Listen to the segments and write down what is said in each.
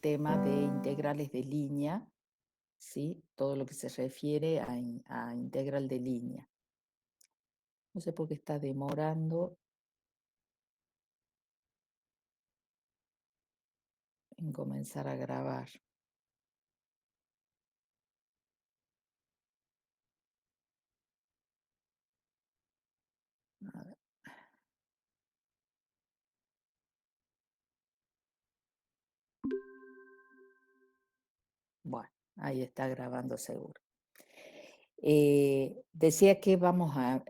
tema de integrales de línea, ¿sí? Todo lo que se refiere a integral de línea. No sé por qué está demorando en comenzar a grabar. A ver. Bueno, ahí está grabando seguro. Decía que vamos a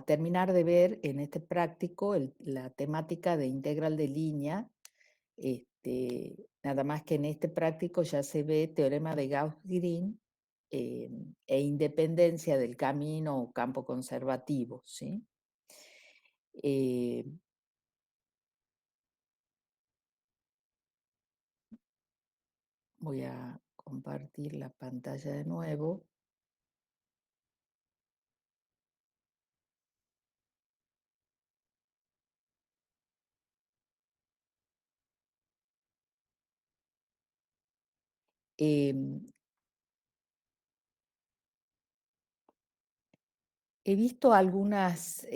terminar de ver en este práctico la temática de integral de línea. Nada más que en este práctico ya se ve teorema de Gauss-Green e independencia del camino o campo conservativo, ¿sí? Voy a compartir la pantalla de nuevo. He visto algunas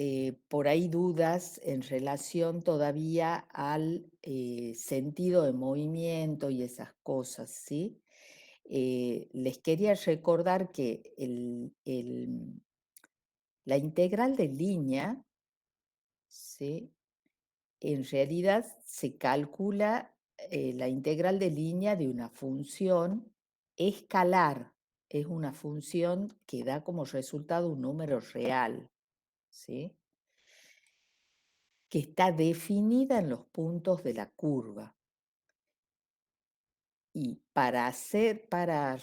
por ahí dudas en relación todavía al sentido de movimiento y esas cosas, ¿sí? Les quería recordar que la integral de línea, ¿sí? En realidad se calcula la integral de línea de una función escalar. Es una función que da como resultado un número real, ¿sí? Que está definida en los puntos de la curva. Y para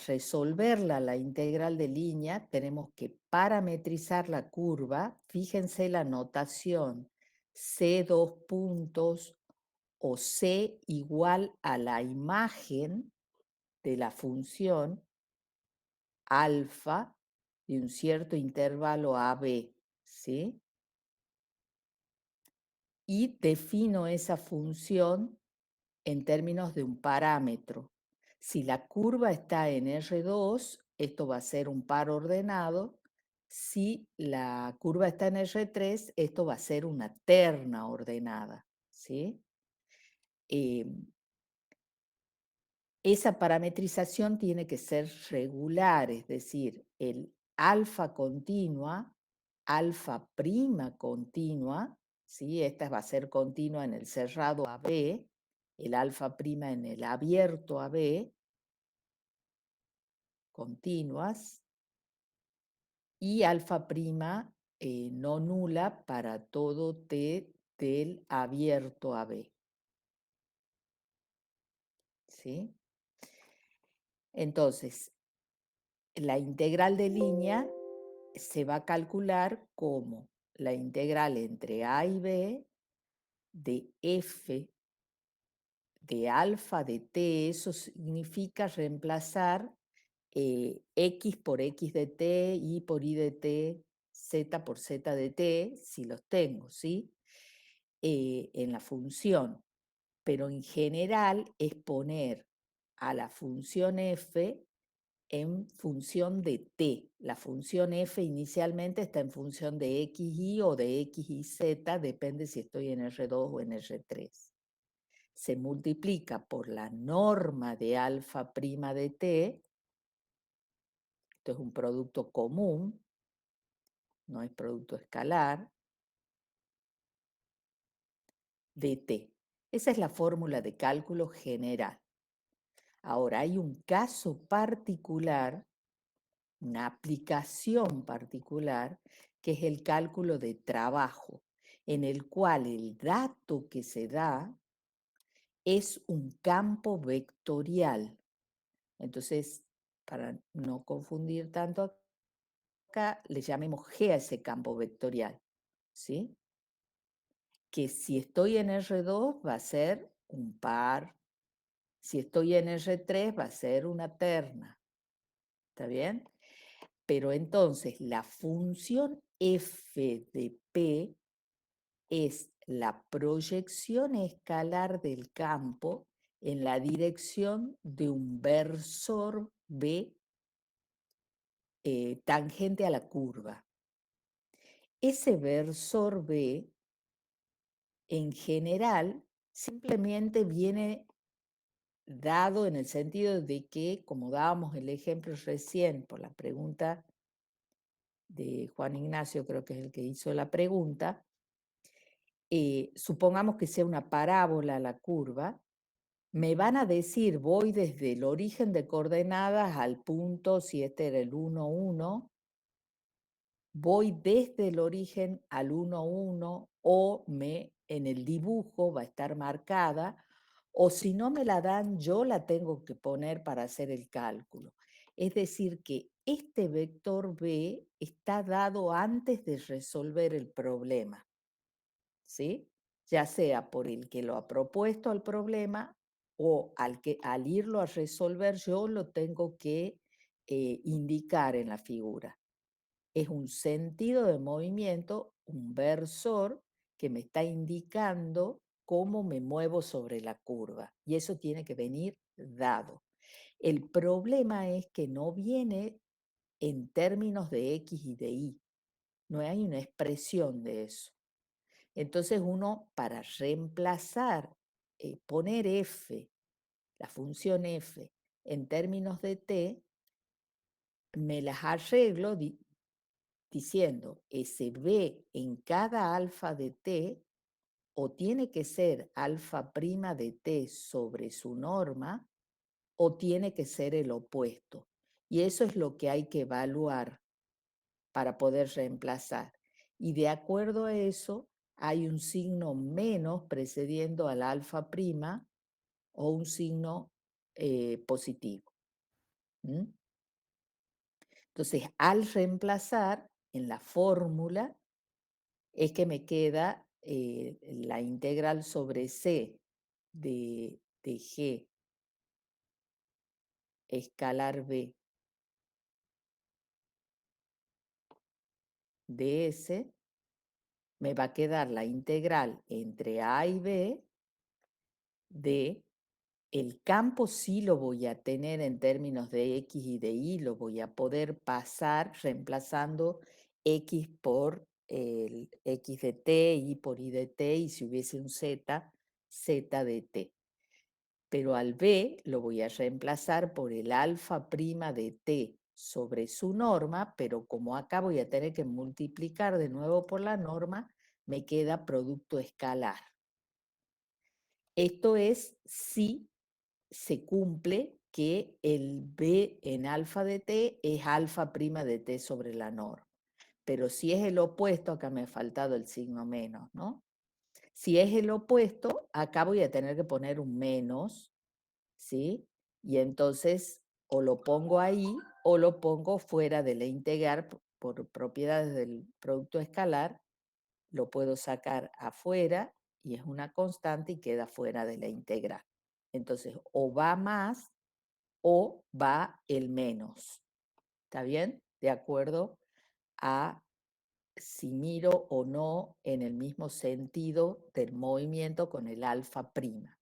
resolverla la integral de línea, tenemos que parametrizar la curva. Fíjense la notación C dos puntos o C igual a la imagen de la función alfa de un cierto intervalo AB, ¿sí? Y defino esa función en términos de un parámetro. Si la curva está en R2, esto va a ser un par ordenado. Si la curva está en R3, esto va a ser una terna ordenada, ¿sí? Esa parametrización tiene que ser regular, es decir, el alfa continua, alfa prima continua, ¿sí? Esta va a ser continua en el cerrado AB, el alfa prima en el abierto AB, continuas, y alfa prima no nula para todo T del abierto AB, ¿sí? Entonces, la integral de línea se va a calcular como la integral entre A y B de f de alfa de t. Eso significa reemplazar x por x de t, y por y de t, z por z de t, si los tengo, ¿sí? En la función. Pero en general es poner a la función f en función de t. La función f inicialmente está en función de xy o de xyz, depende si estoy en R2 o en R3. Se multiplica por la norma de alfa prima de t, esto es un producto común, no es producto escalar, de t. Esa es la fórmula de cálculo general. Ahora hay un caso particular, una aplicación particular, que es el cálculo de trabajo, en el cual el dato que se da es un campo vectorial. Entonces, para no confundir tanto acá, le llamemos G a ese campo vectorial, ¿sí? Que si estoy en R2 va a ser un par, si estoy en R3 va a ser una terna, ¿está bien? Pero entonces la función f de P es la proyección escalar del campo en la dirección de un versor B tangente a la curva. Ese versor B, en general, simplemente viene dado en el sentido de que, como dábamos el ejemplo recién por la pregunta de Juan Ignacio, creo que es el que hizo la pregunta, supongamos que sea una parábola la curva, me van a decir, voy desde el origen de coordenadas al punto, si este era el 1, 1, voy desde el origen al 1, 1, o en el dibujo va a estar marcada, o si no me la dan, yo la tengo que poner para hacer el cálculo. Es decir, que este vector B está dado antes de resolver el problema, ¿sí? Ya sea por el que lo ha propuesto al problema o al irlo a resolver yo lo tengo que indicar en la figura. Es un sentido de movimiento, un versor que me está indicando cómo me muevo sobre la curva. Y eso tiene que venir dado. El problema es que no viene en términos de X y de Y. No hay una expresión de eso. Entonces uno, para reemplazar, poner f, la función f, en términos de t, me las arreglo diciendo SB en cada alfa de t, o tiene que ser alfa prima de t sobre su norma, o tiene que ser el opuesto. Y eso es lo que hay que evaluar para poder reemplazar. Y de acuerdo a eso, hay un signo menos precediendo al alfa prima o un signo positivo. ¿Mm? Entonces, al reemplazar en la fórmula, es que me queda la integral sobre C de G escalar B de S, me va a quedar la integral entre A y B de el campo sí lo voy a tener en términos de X y de Y, lo voy a poder pasar reemplazando X por el X de T, Y por Y de T, y si hubiese un Z, Z de T. Pero al B lo voy a reemplazar por el alfa prima de T sobre su norma, pero como acá voy a tener que multiplicar de nuevo por la norma, me queda producto escalar. Esto es si se cumple que el B en alfa de T es alfa prima de T sobre la norma. Pero si es el opuesto, acá me ha faltado el signo menos, ¿no? Si es el opuesto, acá voy a tener que poner un menos, ¿sí? Y entonces o lo pongo ahí o lo pongo fuera de la integral por propiedades del producto escalar, lo puedo sacar afuera y es una constante y queda fuera de la integral. Entonces, o va más o va el menos. ¿Está bien? De acuerdo a si miro o no en el mismo sentido del movimiento con el alfa prima.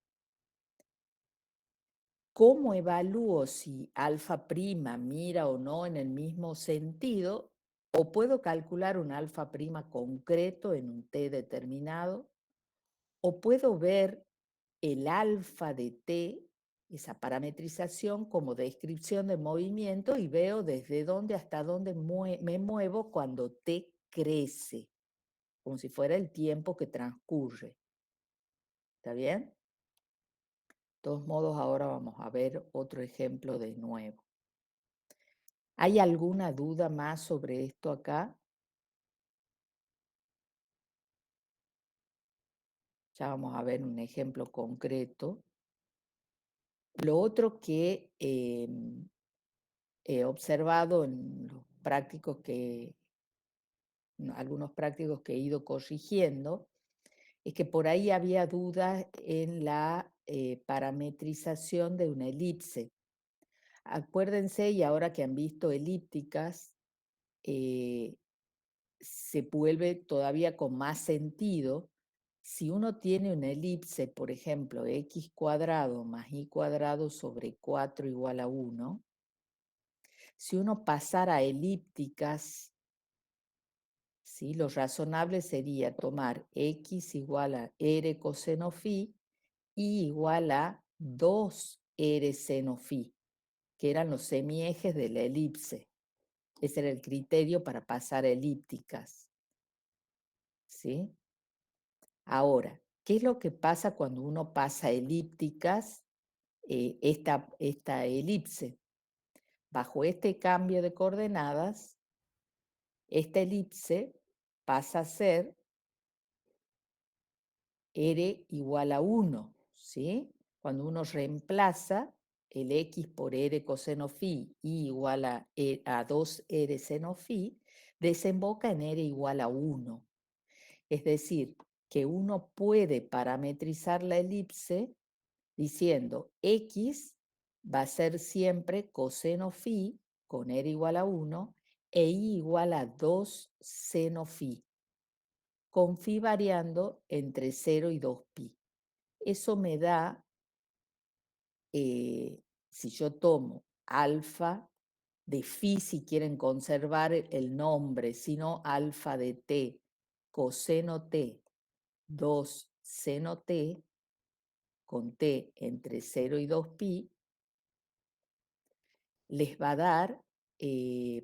¿Cómo evalúo si alfa prima mira o no en el mismo sentido? O puedo calcular un alfa prima concreto en un t determinado, o puedo ver el alfa de t, esa parametrización, como descripción de movimiento y veo desde dónde hasta dónde me muevo cuando t crece, como si fuera el tiempo que transcurre. ¿Está bien? De todos modos, ahora vamos a ver otro ejemplo de nuevo. ¿Hay alguna duda más sobre esto acá? Ya vamos a ver un ejemplo concreto. Lo otro que he observado en los prácticos algunos prácticos que he ido corrigiendo, es que por ahí había dudas en la parametrización de una elipse. Acuérdense, y ahora que han visto elípticas, se vuelve todavía con más sentido Si uno tiene una elipse, por ejemplo, x cuadrado más y cuadrado sobre 4 igual a 1, si uno pasara a elípticas, ¿sí? Lo razonable sería tomar x igual a r coseno phi y igual a 2r seno phi, que eran los semiejes de la elipse. Ese era el criterio para pasar a elípticas, ¿sí? Ahora, ¿qué es lo que pasa cuando uno pasa a elípticas esta elipse? Bajo este cambio de coordenadas, esta elipse pasa a ser r igual a 1, ¿sí? Cuando uno reemplaza el x por r coseno phi y igual a 2r seno phi, desemboca en r igual a 1. Es decir, que uno puede parametrizar la elipse diciendo x va a ser siempre coseno phi con r igual a 1 e y igual a 2 seno phi, con phi variando entre 0 y 2pi. Eso me da, si yo tomo alfa de phi, si quieren conservar el nombre, sino alfa de t, coseno t, 2 seno t, con t entre 0 y 2pi, les va a dar,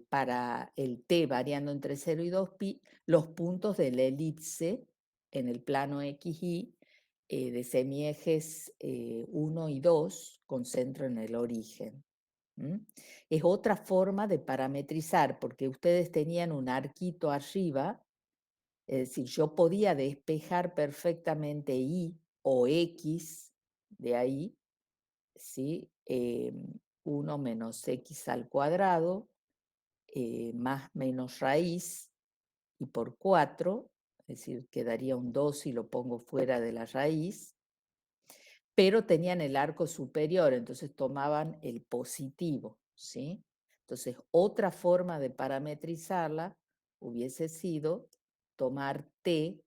para el t variando entre 0 y 2pi, los puntos de la elipse en el plano XY de semiejes 1 y 2 con centro en el origen. Es otra forma de parametrizar, porque ustedes tenían un arquito arriba, es decir, yo podía despejar perfectamente Y o X de ahí, ¿sí? 1 menos X al cuadrado, más menos raíz, y por 4, es decir, quedaría un 2 si lo pongo fuera de la raíz, pero tenían el arco superior, entonces tomaban el positivo, ¿sí? Entonces, otra forma de parametrizarla hubiese sido tomar t,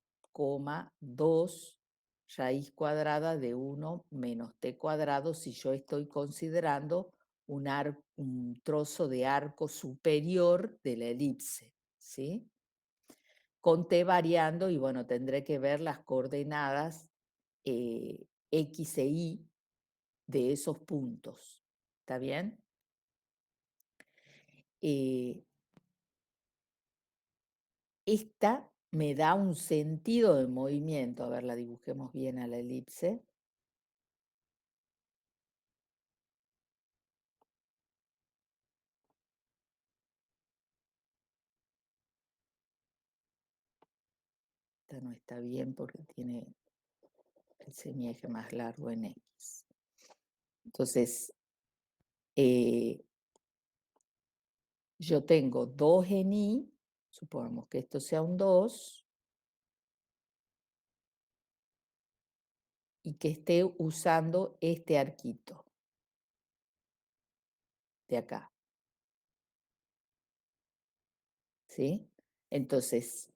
2 raíz cuadrada de 1 menos t cuadrado si yo estoy considerando un trozo de arco superior de la elipse, ¿sí? Con t variando, y bueno, tendré que ver las coordenadas x e y de esos puntos. ¿Está bien? Eh, esta me da un sentido de movimiento. A ver, la dibujemos bien a la elipse. Esta no está bien porque tiene el semieje más largo en X. Entonces, yo tengo 2 en Y, supongamos que esto sea un 2, y que esté usando este arquito de acá. ¿Sí? Entonces,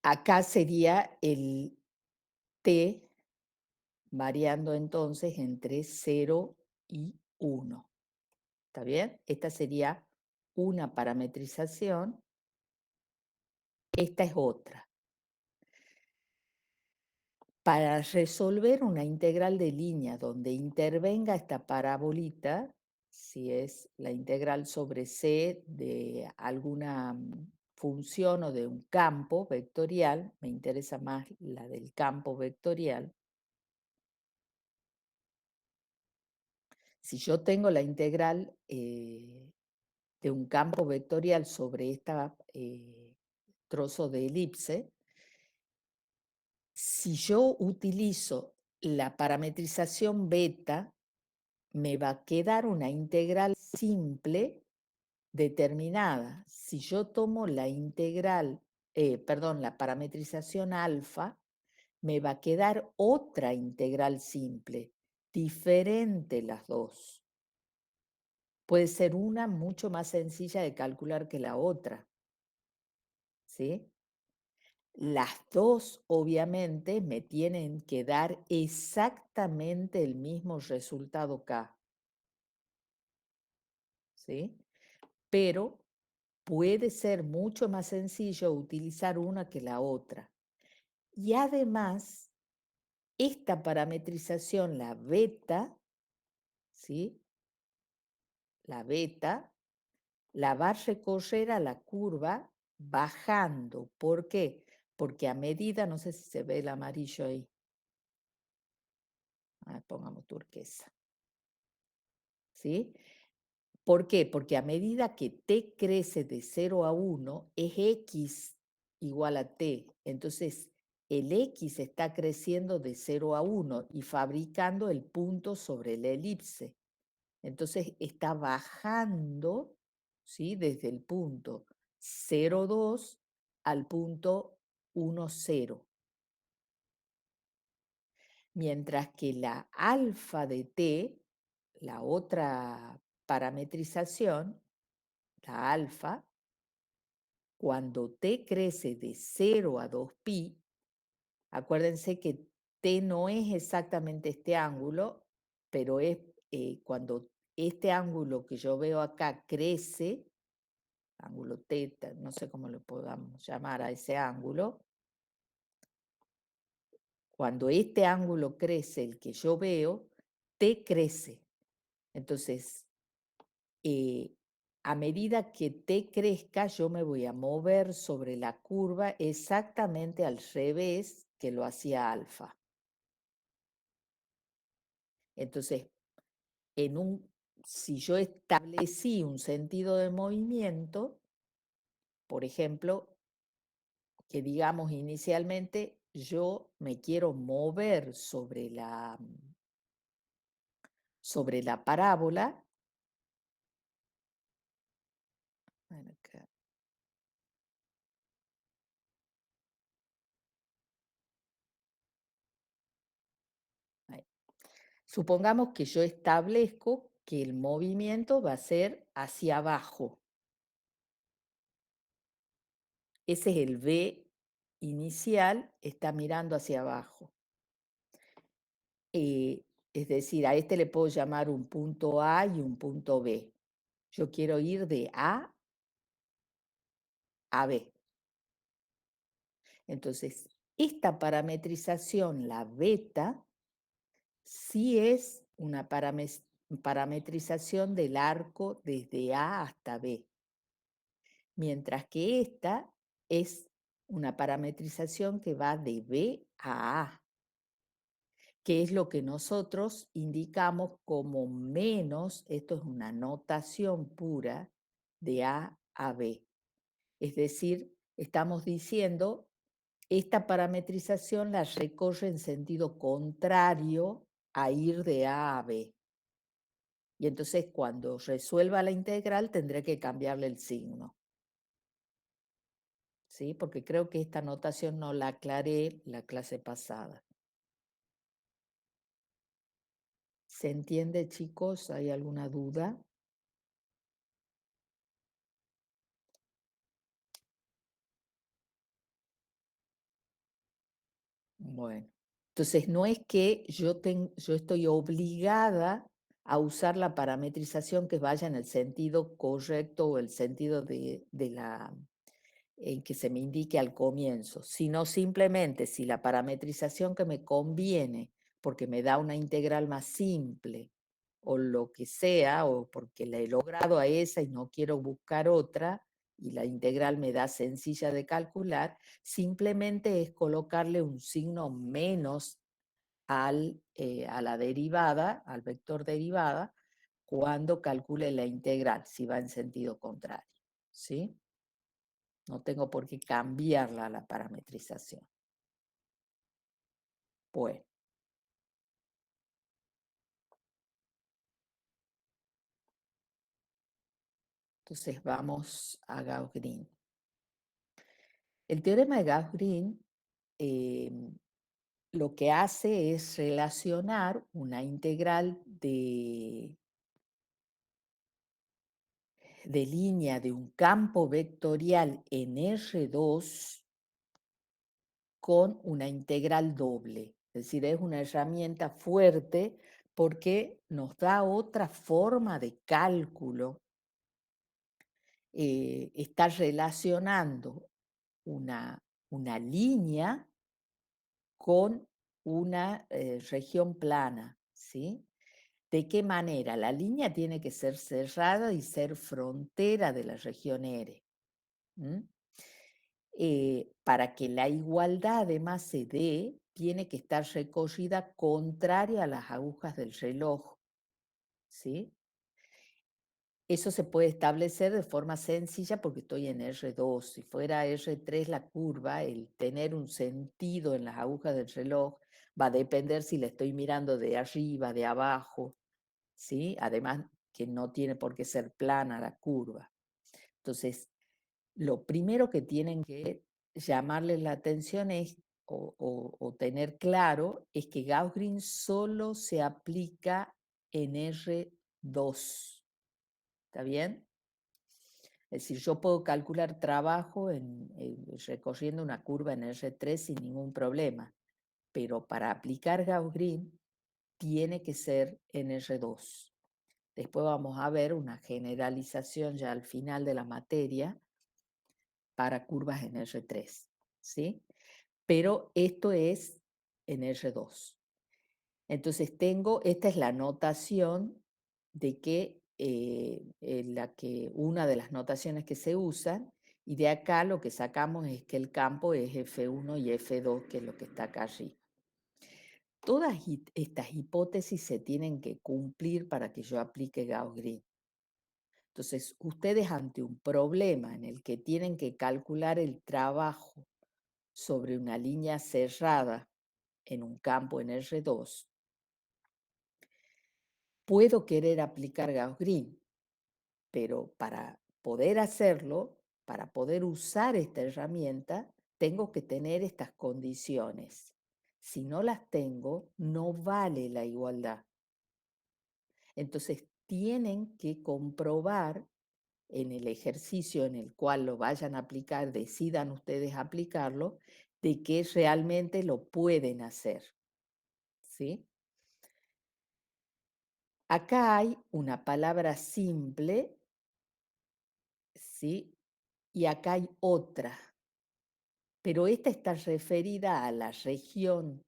acá sería el t variando entonces entre 0 y 1. ¿Está bien? Esta sería una parametrización. Esta es otra. Para resolver una integral de línea donde intervenga esta parabolita, si es la integral sobre C de alguna función o de un campo vectorial, me interesa más la del campo vectorial. Si yo tengo la integral de un campo vectorial sobre este trozo de elipse, si yo utilizo la parametrización beta, me va a quedar una integral simple determinada. Si yo tomo la integral, perdón, la parametrización alfa, me va a quedar otra integral simple, diferente las dos. Puede ser una mucho más sencilla de calcular que la otra, ¿sí? Las dos, obviamente, me tienen que dar exactamente el mismo resultado K, ¿sí? Pero puede ser mucho más sencillo utilizar una que la otra. Y además, esta parametrización, la beta, ¿sí? La beta, la va a recorrer a la curva bajando. ¿Por qué? Porque a medida, no sé si se ve el amarillo ahí, pongamos turquesa, ¿sí? ¿Por qué? Porque a medida que t crece de 0 a 1, es x igual a t. Entonces, el x está creciendo de 0 a 1 y fabricando el punto sobre la elipse. Entonces, está bajando, ¿sí? Desde el punto 0,2 al punto 1,0. Mientras que la alfa de t, la otra parametrización, la alfa, cuando t crece de 0 a 2pi, acuérdense que t no es exactamente este ángulo, pero es cuando este ángulo que yo veo acá crece, ángulo teta, no sé cómo lo podamos llamar a ese ángulo, cuando este ángulo crece, el que yo veo, t crece. Entonces, eh, a medida que t crezca, yo me voy a mover sobre la curva exactamente al revés que lo hacía alfa. Entonces, si yo establecí un sentido de movimiento, por ejemplo, que digamos inicialmente yo me quiero mover sobre la parábola, bueno, ahí. Supongamos que yo establezco que el movimiento va a ser hacia abajo. Ese es el V inicial, está mirando hacia abajo. Es decir, a este le puedo llamar un punto A y un punto B. Yo quiero ir de A a B. Entonces, esta parametrización, la beta, sí es una parametrización del arco desde A hasta B, mientras que esta es una parametrización que va de B a A, que es lo que nosotros indicamos como menos, esto es una notación pura, de A a B. Es decir, estamos diciendo, esta parametrización la recorre en sentido contrario a ir de A a B. Y entonces cuando resuelva la integral tendré que cambiarle el signo. ¿Sí? Porque creo que esta notación no la aclaré la clase pasada. ¿Se entiende, chicos? ¿Hay alguna duda? Bueno, entonces no es que yo estoy obligada a usar la parametrización que vaya en el sentido correcto o el sentido en que se me indique al comienzo, sino simplemente si la parametrización que me conviene, porque me da una integral más simple, o lo que sea, o porque la he logrado a esa y no quiero buscar otra, y la integral me da sencilla de calcular, simplemente es colocarle un signo menos a la derivada, al vector derivada, cuando calcule la integral, si va en sentido contrario. ¿Sí? No tengo por qué cambiarla la parametrización. Bueno, entonces vamos a Gauss-Green. El teorema de Gauss-Green lo que hace es relacionar una integral de línea de un campo vectorial en R2 con una integral doble. Es decir, es una herramienta fuerte porque nos da otra forma de cálculo. Está relacionando una línea con una región plana, ¿sí? ¿De qué manera? La línea tiene que ser cerrada y ser frontera de la región R. Para que la igualdad además se dé, tiene que estar recorrida contraria a las agujas del reloj, ¿sí? Eso se puede establecer de forma sencilla porque estoy en R2. Si fuera R3 la curva, el tener un sentido en las agujas del reloj va a depender si la estoy mirando de arriba, de abajo, ¿sí? Además que no tiene por qué ser plana la curva. Entonces, lo primero que tienen que llamarles la atención es, o tener claro, es que Gauss-Green solo se aplica en R2. ¿Está bien? Es decir, yo puedo calcular trabajo recorriendo una curva en R3 sin ningún problema, pero para aplicar Gauss-Green tiene que ser en R2. Después vamos a ver una generalización ya al final de la materia para curvas en R3, ¿sí? Pero esto es en R2. Entonces esta es la notación de que, una de las notaciones que se usan, y de acá lo que sacamos es que el campo es F1 y F2, que es lo que está acá allí. Todas estas hipótesis se tienen que cumplir para que yo aplique Gauss-Green. Entonces, ustedes ante un problema en el que tienen que calcular el trabajo sobre una línea cerrada en un campo en R2, puedo querer aplicar Gauss-Green, pero para poder hacerlo, para poder usar esta herramienta, tengo que tener estas condiciones. Si no las tengo, no vale la igualdad. Entonces, tienen que comprobar en el ejercicio en el cual lo vayan a aplicar, decidan ustedes aplicarlo, de que realmente lo pueden hacer. ¿Sí? Acá hay una palabra simple, ¿sí? Y acá hay otra, pero esta está referida a la región,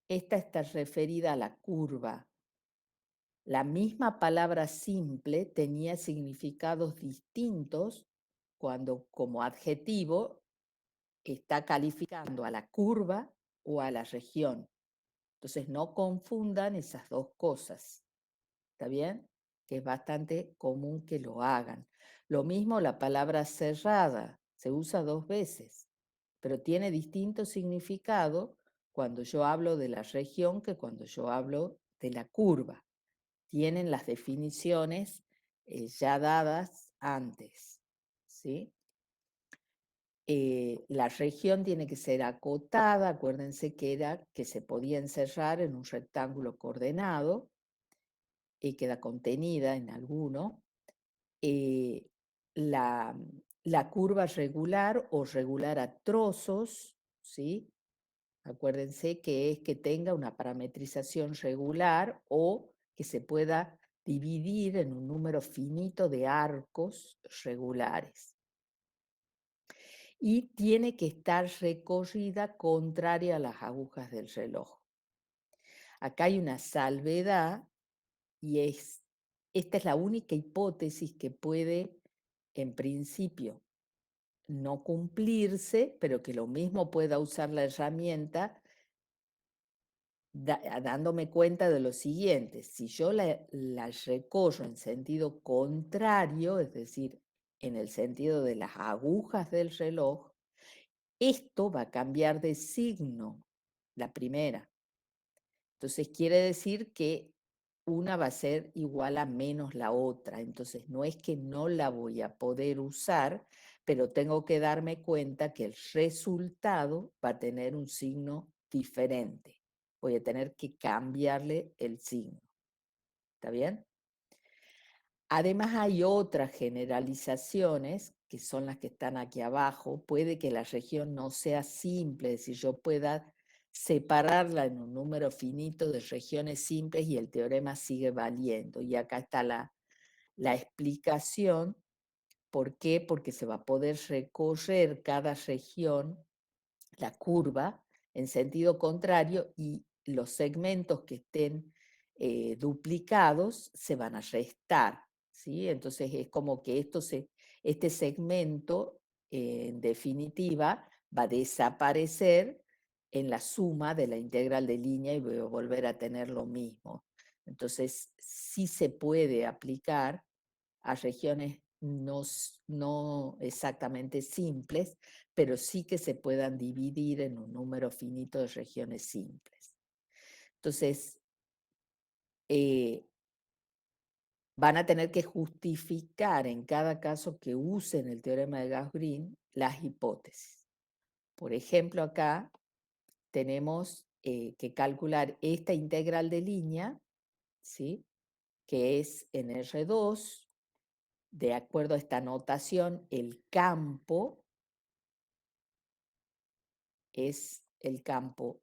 esta está referida a la curva. La misma palabra simple tenía significados distintos cuando como adjetivo está calificando a la curva o a la región. Entonces no confundan esas dos cosas. ¿Está bien? Que es bastante común que lo hagan. Lo mismo la palabra cerrada, se usa dos veces, pero tiene distinto significado cuando yo hablo de la región que cuando yo hablo de la curva. Tienen las definiciones ya dadas antes, ¿sí? La región tiene que ser acotada, acuérdense que era que se podía encerrar en un rectángulo coordenado y queda contenida en alguno. eh, la curva regular o regular a trozos, ¿sí? Acuérdense que es que tenga una parametrización regular o que se pueda dividir en un número finito de arcos regulares. Y tiene que estar recorrida contraria a las agujas del reloj. Acá hay una salvedad y esta es la única hipótesis que puede, en principio, no cumplirse, pero que lo mismo pueda usar la herramienta dándome cuenta de lo siguiente. Si yo la recorro en sentido contrario, es decir, en el sentido de las agujas del reloj, esto va a cambiar de signo, la primera. Entonces quiere decir que una va a ser igual a menos la otra. Entonces no es que no la voy a poder usar, pero tengo que darme cuenta que el resultado va a tener un signo diferente. Voy a tener que cambiarle el signo. ¿Está bien? Además hay otras generalizaciones que son las que están aquí abajo, puede que la región no sea simple, es decir, yo pueda separarla en un número finito de regiones simples y el teorema sigue valiendo. Y acá está la explicación. ¿Por qué? Porque se va a poder recorrer cada región, la curva, en sentido contrario y los segmentos que estén duplicados se van a restar. ¿Sí? Entonces es como que este segmento, en definitiva, va a desaparecer en la suma de la integral de línea y voy a volver a tener lo mismo. Entonces, sí se puede aplicar a regiones no exactamente simples, pero sí que se puedan dividir en un número finito de regiones simples. Entonces, van a tener que justificar en cada caso que usen el teorema de Gauss-Green las hipótesis. Por ejemplo, acá tenemos que calcular esta integral de línea, ¿sí? Que es en R2, de acuerdo a esta notación, el campo es el campo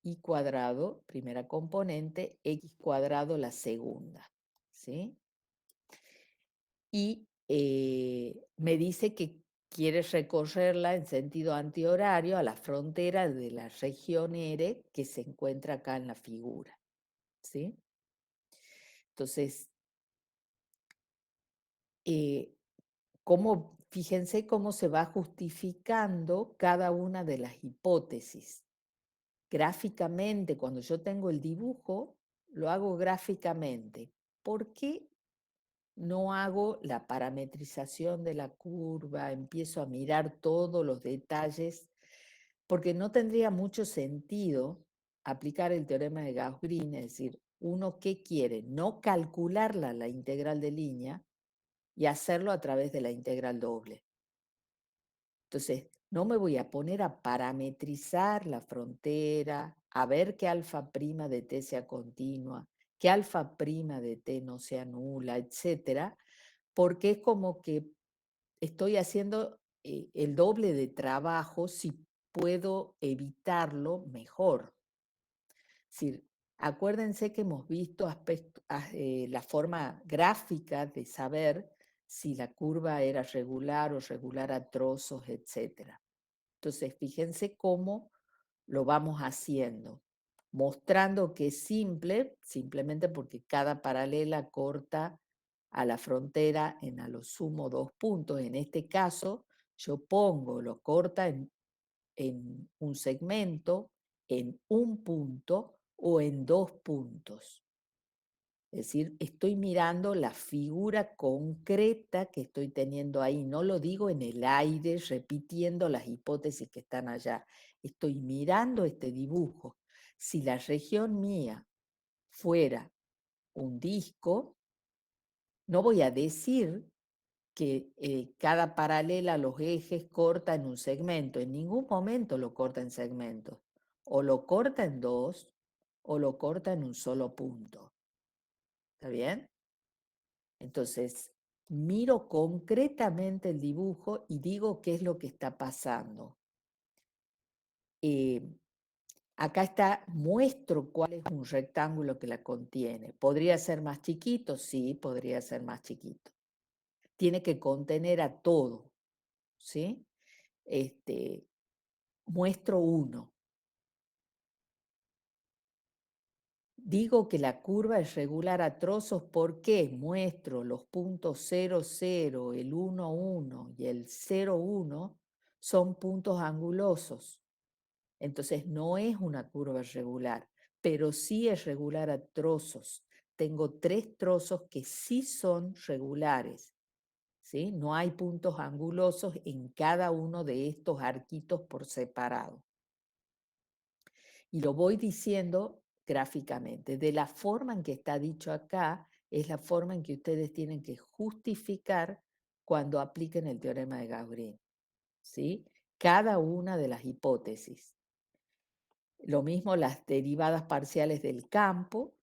y cuadrado, primera componente, x cuadrado, la segunda. ¿Sí? Y me dice que quiere recorrerla en sentido antihorario a la frontera de la región R que se encuentra acá en la figura. ¿Sí? Entonces, fíjense cómo se va justificando cada una de las hipótesis. Gráficamente, cuando yo tengo el dibujo, lo hago gráficamente. ¿Por qué no hago la parametrización de la curva? Empiezo a mirar todos los detalles, porque no tendría mucho sentido aplicar el teorema de Gauss-Green, es decir, uno qué quiere, no calcularla la integral de línea y hacerlo a través de la integral doble. Entonces, no me voy a poner a parametrizar la frontera, a ver que alfa prima de t sea continua, que alfa prima de t no sea nula, etcétera, porque es como que estoy haciendo el doble de trabajo. Si puedo evitarlo, mejor. Es decir, acuérdense que hemos visto la forma gráfica de saber si la curva era regular o regular a trozos, etcétera. Entonces, fíjense cómo lo vamos haciendo, mostrando que es simple, simplemente porque cada paralela corta a la frontera en a lo sumo 2 puntos. En este caso, yo pongo, lo corta en un segmento, en un punto o en 2 puntos. Es decir, estoy mirando la figura concreta que estoy teniendo ahí. No lo digo en el aire, repitiendo las hipótesis que están allá. Estoy mirando este dibujo. Si la región mía fuera un disco, no voy a decir que cada paralela a los ejes corta en un segmento. En ningún momento lo corta en segmentos. O lo corta en dos, o lo corta en un solo punto. ¿Está bien? Entonces, miro concretamente el dibujo y digo qué es lo que está pasando. Acá muestro cuál es un rectángulo que la contiene. ¿Podría ser más chiquito? Sí, podría ser más chiquito. Tiene que contener a todo, ¿sí? Muestro uno. Digo que la curva es regular a trozos porque muestro los puntos 0, 0, el 1, 1 y el 0, 1 son puntos angulosos. Entonces no es una curva regular, pero sí es regular a trozos. Tengo 3 trozos que sí son regulares. ¿Sí? No hay puntos angulosos en cada uno de estos arquitos por separado. Y lo voy diciendo gráficamente. De la forma en que está dicho acá, es la forma en que ustedes tienen que justificar cuando apliquen el teorema de Gauss-Green. ¿Sí? Cada una de las hipótesis. Lo mismo las derivadas parciales del campo,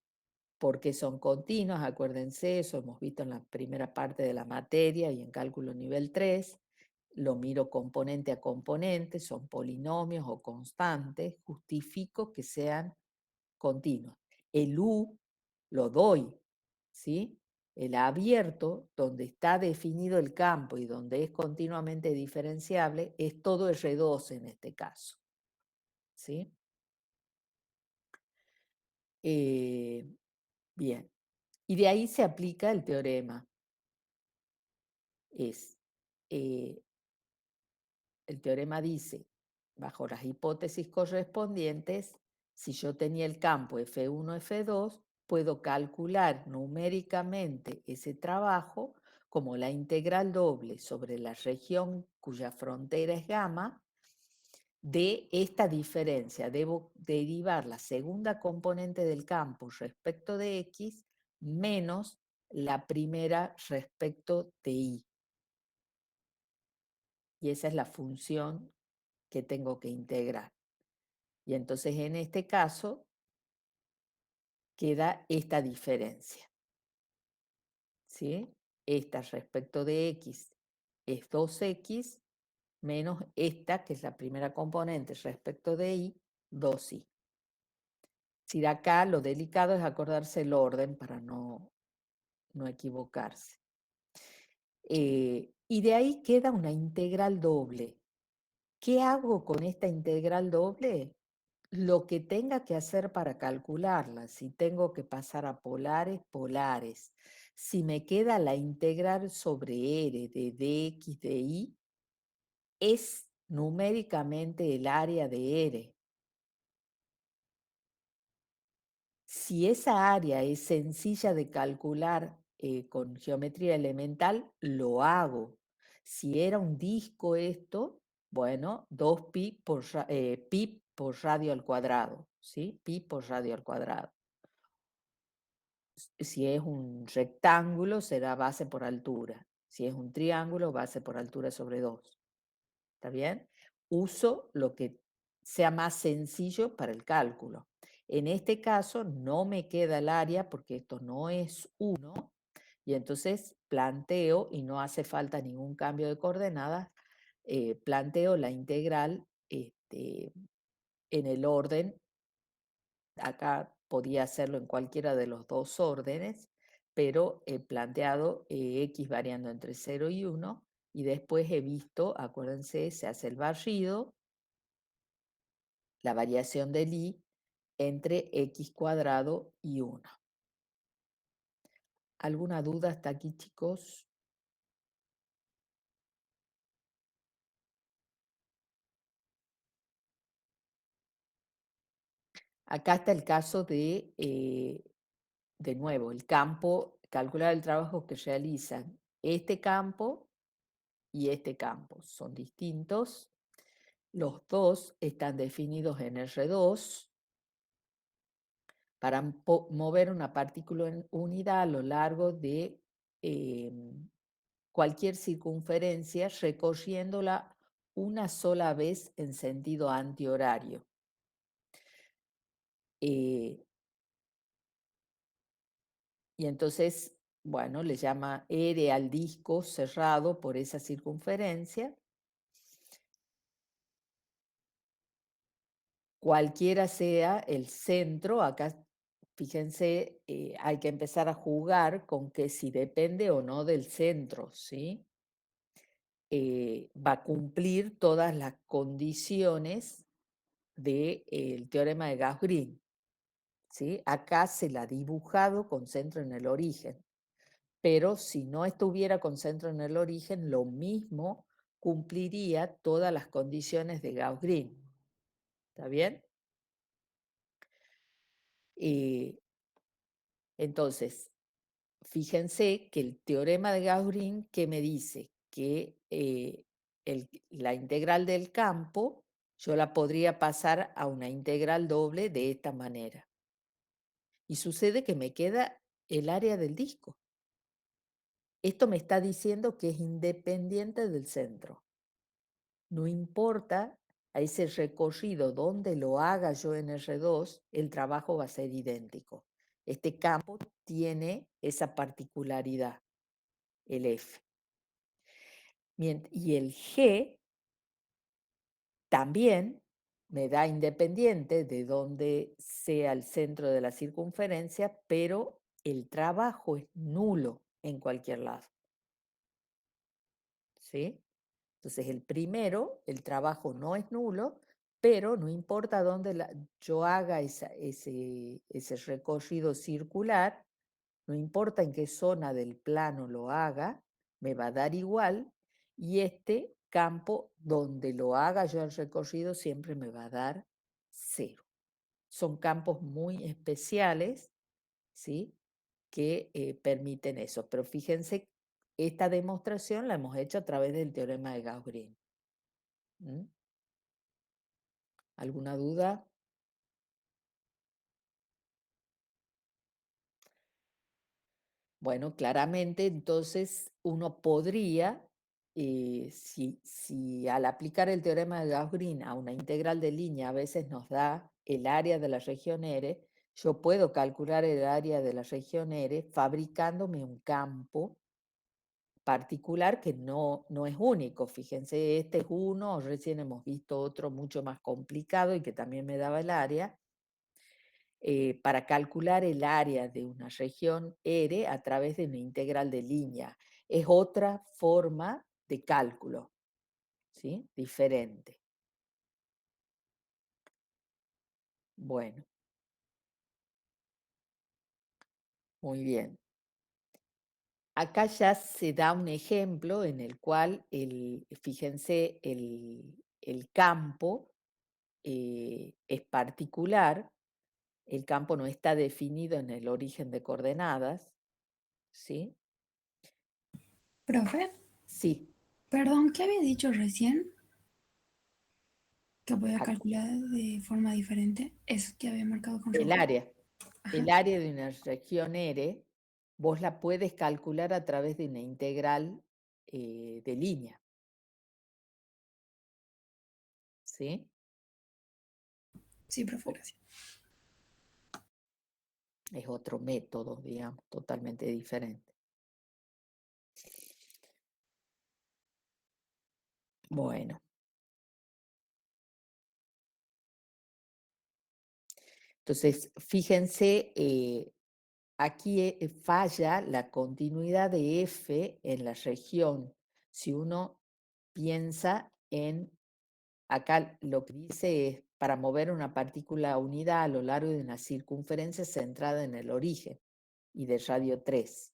porque son continuas, acuérdense, eso hemos visto en la primera parte de la materia y en cálculo nivel 3. lo miro componente a componente, son polinomios o constantes, justifico que sean continuos. El U lo doy, ¿sí? El abierto, donde está definido el campo y donde es continuamente diferenciable, es todo R2 en este caso, ¿sí? Bien, y de ahí se aplica el teorema. Es, eh, el teorema dice, bajo las hipótesis correspondientes, si yo tenía el campo F1, F2, puedo calcular numéricamente ese trabajo como la integral doble sobre la región cuya frontera es gamma de esta diferencia. Debo derivar la segunda componente del campo respecto de X menos la primera respecto de Y. Y esa es la función que tengo que integrar. Y entonces en este caso queda esta diferencia, ¿sí? Esta respecto de X es 2X menos esta, que es la primera componente respecto de Y, 2Y. Si de acá lo delicado es acordarse el orden para no equivocarse. Y de ahí queda una integral doble. ¿Qué hago con esta integral doble? Lo que tenga que hacer para calcularla. Si tengo que pasar a polares, polares. Si me queda la integral sobre R de dx de y, es numéricamente el área de R. Si esa área es sencilla de calcular con geometría elemental, lo hago. Si era un disco esto, bueno, 2pi pi por radio al cuadrado, ¿sí? Pi por radio al cuadrado. Si es un rectángulo, será base por altura. Si es un triángulo, base por altura sobre 2. ¿Está bien? Uso lo que sea más sencillo para el cálculo. En este caso no me queda el área porque esto no es 1 y entonces planteo, y no hace falta ningún cambio de coordenadas, planteo la integral en el orden. Acá podía hacerlo en cualquiera de los dos órdenes, pero he planteado x variando entre 0 y 1 y después he visto, acuérdense, se hace el barrido, la variación del y entre x cuadrado y 1. ¿Alguna duda hasta aquí, chicos? Acá está el caso de nuevo, el campo, calcular el trabajo que realizan este campo y este campo. Son distintos. Los dos están definidos en R2 para mover una partícula en unidad a lo largo de cualquier circunferencia recorriéndola una sola vez en sentido antihorario. Eh, y entonces, bueno, le llama R al disco cerrado por esa circunferencia. Cualquiera sea el centro, acá fíjense, hay que empezar a jugar con que si depende o no del centro, ¿sí? Va a cumplir todas las condiciones del teorema de Gauss-Green, ¿sí? Acá se la ha dibujado con centro en el origen, pero si no estuviera con centro en el origen, lo mismo cumpliría todas las condiciones de Gauss-Green. ¿Está bien? Entonces, fíjense que el teorema de Gauss-Green, ¿qué me dice? Que la integral del campo yo la podría pasar a una integral doble de esta manera. Y sucede que me queda el área del disco. Esto me está diciendo que es independiente del centro. No importa a ese recorrido donde lo haga yo en R2, el trabajo va a ser idéntico. Este campo tiene esa particularidad, el F. Y el G también me da independiente de donde sea el centro de la circunferencia, pero el trabajo es nulo en cualquier lado. ¿Sí? Entonces, el primero, el trabajo no es nulo, pero no importa dónde yo haga ese recorrido circular, no importa en qué zona del plano lo haga, me va a dar igual, y este campo donde lo haga yo el recorrido siempre me va a dar 0. Son campos muy especiales, ¿sí? Que permiten eso. Pero fíjense, esta demostración la hemos hecho a través del teorema de Gauss-Green. ¿Alguna duda? Bueno, claramente entonces uno podría, si al aplicar el teorema de Gauss-Green a una integral de línea a veces nos da el área de la región R, yo puedo calcular el área de la región R fabricándome un campo particular que no es único. Fíjense, este es uno, recién hemos visto otro mucho más complicado y que también me daba el área. Para calcular el área de una región R a través de una integral de línea. Es otra forma de cálculo, ¿sí? Diferente. Bueno, muy bien. Acá ya se da un ejemplo en el cual, fíjense, el campo es particular, el campo no está definido en el origen de coordenadas, ¿sí? Profe, Sí, perdón, ¿qué había dicho recién? Que podía ac- calcular de forma diferente. Es que había marcado con el rojo. área. Ajá. El área de una región R, vos la puedes calcular a través de una integral de línea, ¿sí? Sí, profe, O- gracias. Es otro método, digamos, totalmente diferente. Bueno, entonces, fíjense, aquí falla la continuidad de F en la región. Si uno piensa en, acá lo que dice es, para mover una partícula unida a lo largo de una circunferencia centrada en el origen y de radio 3.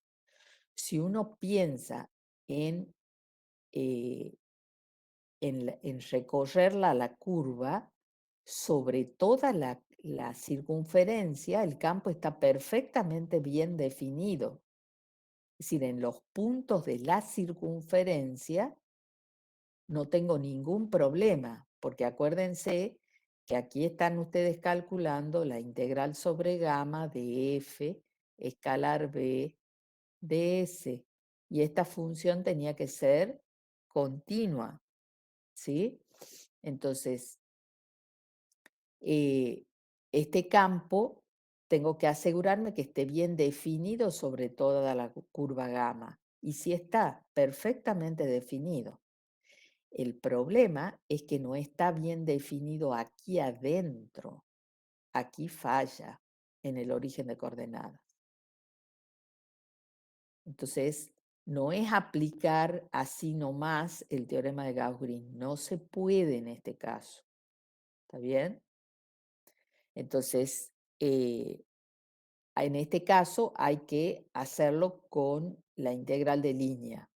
Si uno piensa en, eh, en recorrerla la curva, sobre toda la circunferencia, el campo está perfectamente bien definido. Es decir, en los puntos de la circunferencia no tengo ningún problema, porque acuérdense que aquí están ustedes calculando la integral sobre gamma de f escalar b de s. Y esta función tenía que ser continua, ¿sí? Entonces, este campo tengo que asegurarme que esté bien definido sobre toda la curva gamma. Y si está perfectamente definido. El problema es que no está bien definido aquí adentro. Aquí falla en el origen de coordenadas. Entonces, no es aplicar así nomás el teorema de Gauss-Green. No se puede en este caso. ¿Está bien? Entonces, en este caso hay que hacerlo con la integral de línea.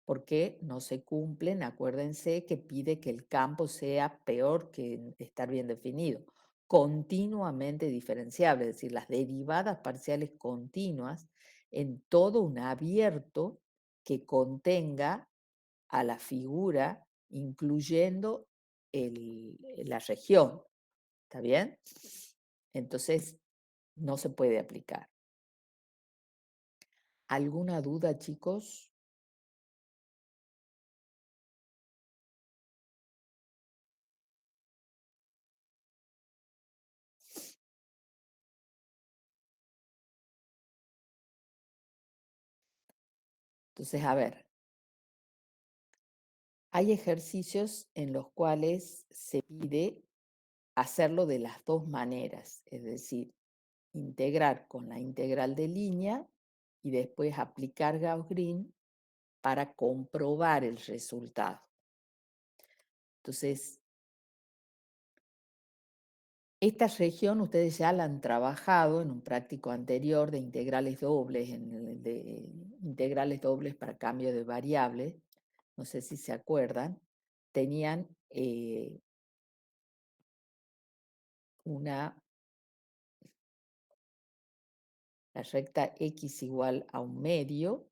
Porque no se cumplen, acuérdense que pide que el campo sea peor que estar bien definido, continuamente diferenciable, es decir, las derivadas parciales continuas en todo un abierto que contenga a la figura, incluyendo la región. ¿Está bien? Entonces, no se puede aplicar. ¿Alguna duda, chicos? Entonces, a ver, hay ejercicios en los cuales se pide hacerlo de las dos maneras, es decir, integrar con la integral de línea y después aplicar Gauss-Green para comprobar el resultado. Entonces, esta región ustedes ya la han trabajado en un práctico anterior de integrales dobles, en el de integrales dobles para cambio de variables, no sé si se acuerdan, tenían una, la recta x igual a un medio,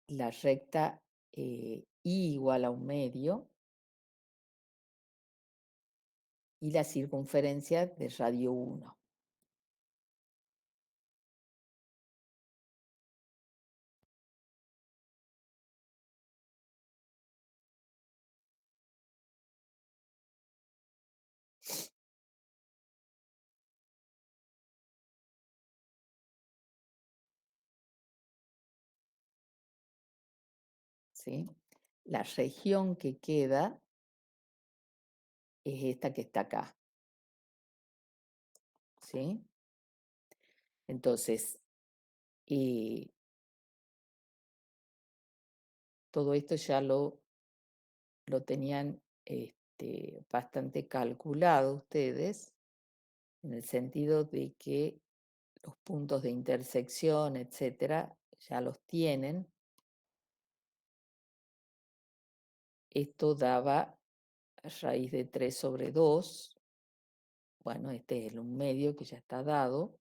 la recta y igual a un medio y la circunferencia de radio 1. ¿Sí? La región que queda es esta que está acá. ¿Sí? Entonces, eh, todo esto ya lo tenían bastante calculado ustedes, en el sentido de que los puntos de intersección, etcétera, ya los tienen. Esto daba raíz de 3 sobre 2. Bueno, este es el 1 medio que ya está dado.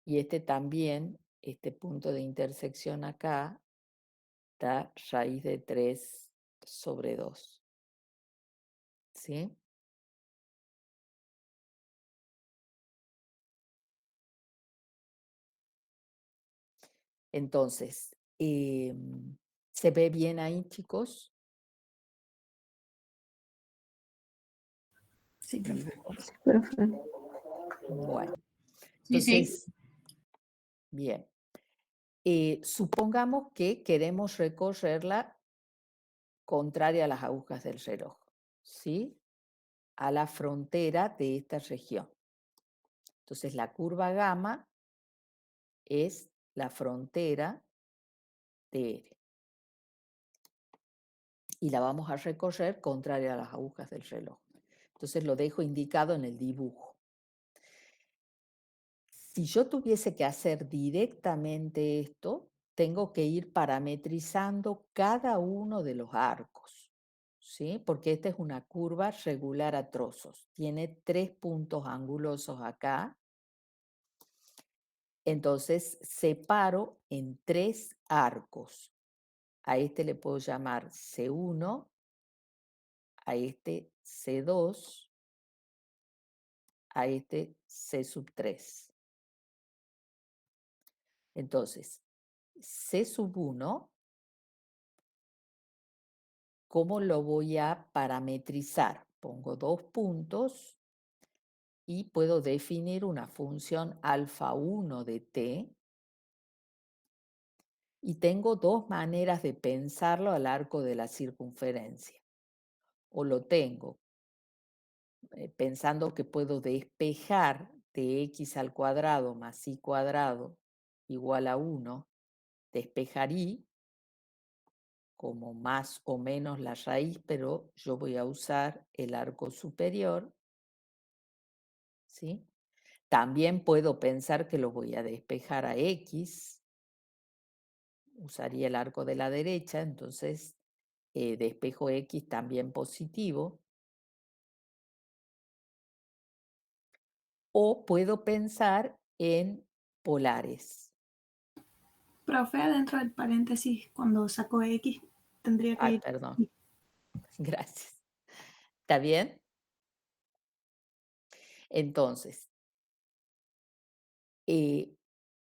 Y este también, este punto de intersección acá, da raíz de 3 sobre 2. ¿Sí? Entonces, ¿se ve bien ahí, chicos? Sí, El profe. dibujo. Sí, profe. Bueno, Sí, sí. entonces, bien. Supongamos que queremos recorrerla contraria a las agujas del reloj, ¿sí? A la frontera de esta región. Entonces, la curva gamma es la frontera de R y la vamos a recorrer contraria a las agujas del reloj. Entonces, lo dejo indicado en el dibujo. Si yo tuviese que hacer directamente esto, tengo que ir parametrizando cada uno de los arcos, ¿sí? Porque esta es una curva regular a trozos. Tiene 3 puntos angulosos acá. Entonces, separo en 3 arcos. A este le puedo llamar C1, a este C2, a este C sub 3. Entonces, C sub 1, ¿cómo lo voy a parametrizar? Pongo 2 puntos y puedo definir una función alfa 1 de t, y tengo 2 maneras de pensarlo al arco de la circunferencia. O lo tengo pensando que puedo despejar de x al cuadrado más y cuadrado igual a 1, despejar y como más o menos la raíz, pero yo voy a usar el arco superior, ¿sí? También puedo pensar que lo voy a despejar a x, usaría el arco de la derecha, entonces despejo x también positivo. O puedo pensar en polares. Profe, adentro del paréntesis, cuando saco X, tendría que Ay, ir. perdón, gracias. ¿Está bien? Entonces, eh,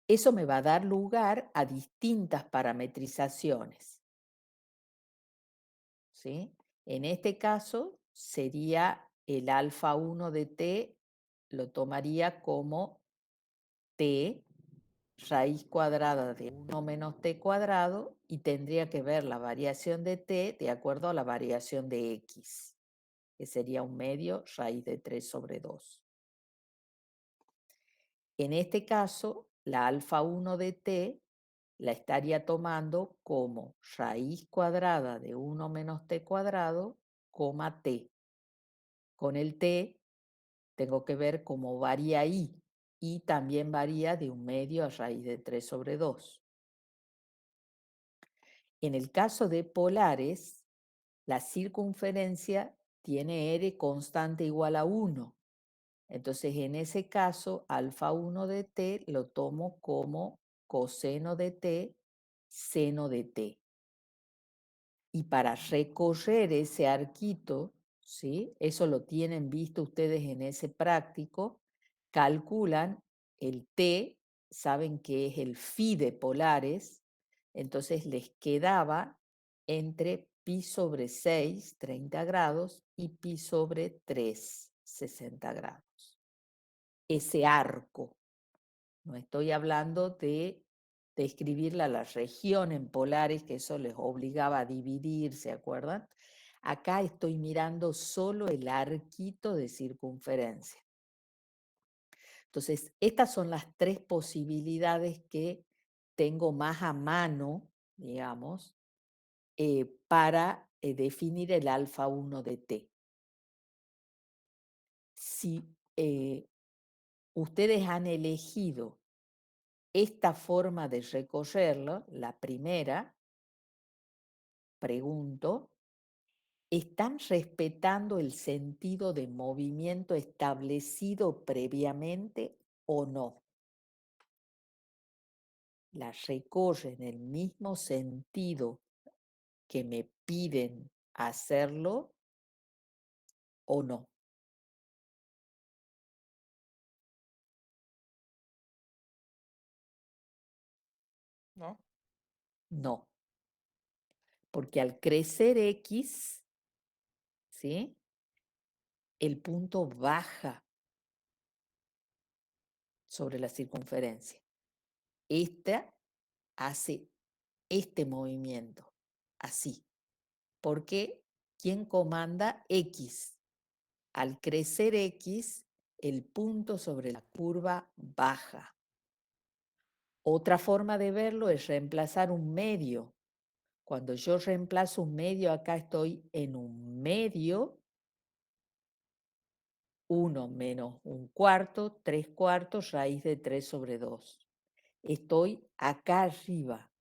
eso me va a dar lugar a distintas parametrizaciones, ¿sí? En este caso sería el alfa 1 de t, lo tomaría como t raíz cuadrada de 1 menos t cuadrado y tendría que ver la variación de t de acuerdo a la variación de x, que sería 1/2 raíz de 3 sobre 2. En este caso, la alfa 1 de t la estaría tomando como raíz cuadrada de 1 menos t cuadrado, coma t. Con el t tengo que ver cómo varía i. Y también varía de 1/2 a raíz de 3 sobre 2. En el caso de polares, la circunferencia tiene r constante igual a 1. Entonces, en ese caso, alfa 1 de t lo tomo como coseno de t, seno de t. Y para recorrer ese arquito, ¿sí? Eso lo tienen visto ustedes en ese práctico, calculan el t, saben que es el phi de polares, entonces les quedaba entre pi sobre 6, 30 grados, y pi sobre 3, 60 grados. Ese arco. No estoy hablando de describirla la región en polares, que eso les obligaba a dividir, ¿se acuerdan? Acá estoy mirando solo el arquito de circunferencia. Entonces, estas son las tres posibilidades que tengo más a mano, digamos, para definir el alfa 1 de t. Si ustedes han elegido esta forma de recorrerlo, la primera, pregunto, ¿están respetando el sentido de movimiento establecido previamente o no? ¿La recorren en el mismo sentido que me piden hacerlo o no? ¿No? No, porque al crecer x, ¿sí? El punto baja sobre la circunferencia. Esta hace este movimiento, así. Porque ¿quién comanda x? Al crecer x, el punto sobre la curva baja. Otra forma de verlo es reemplazar un medio. Cuando yo reemplazo un medio, acá estoy en un medio, 1 menos 1/4, 3/4, raíz de 3 sobre 2. Estoy acá arriba.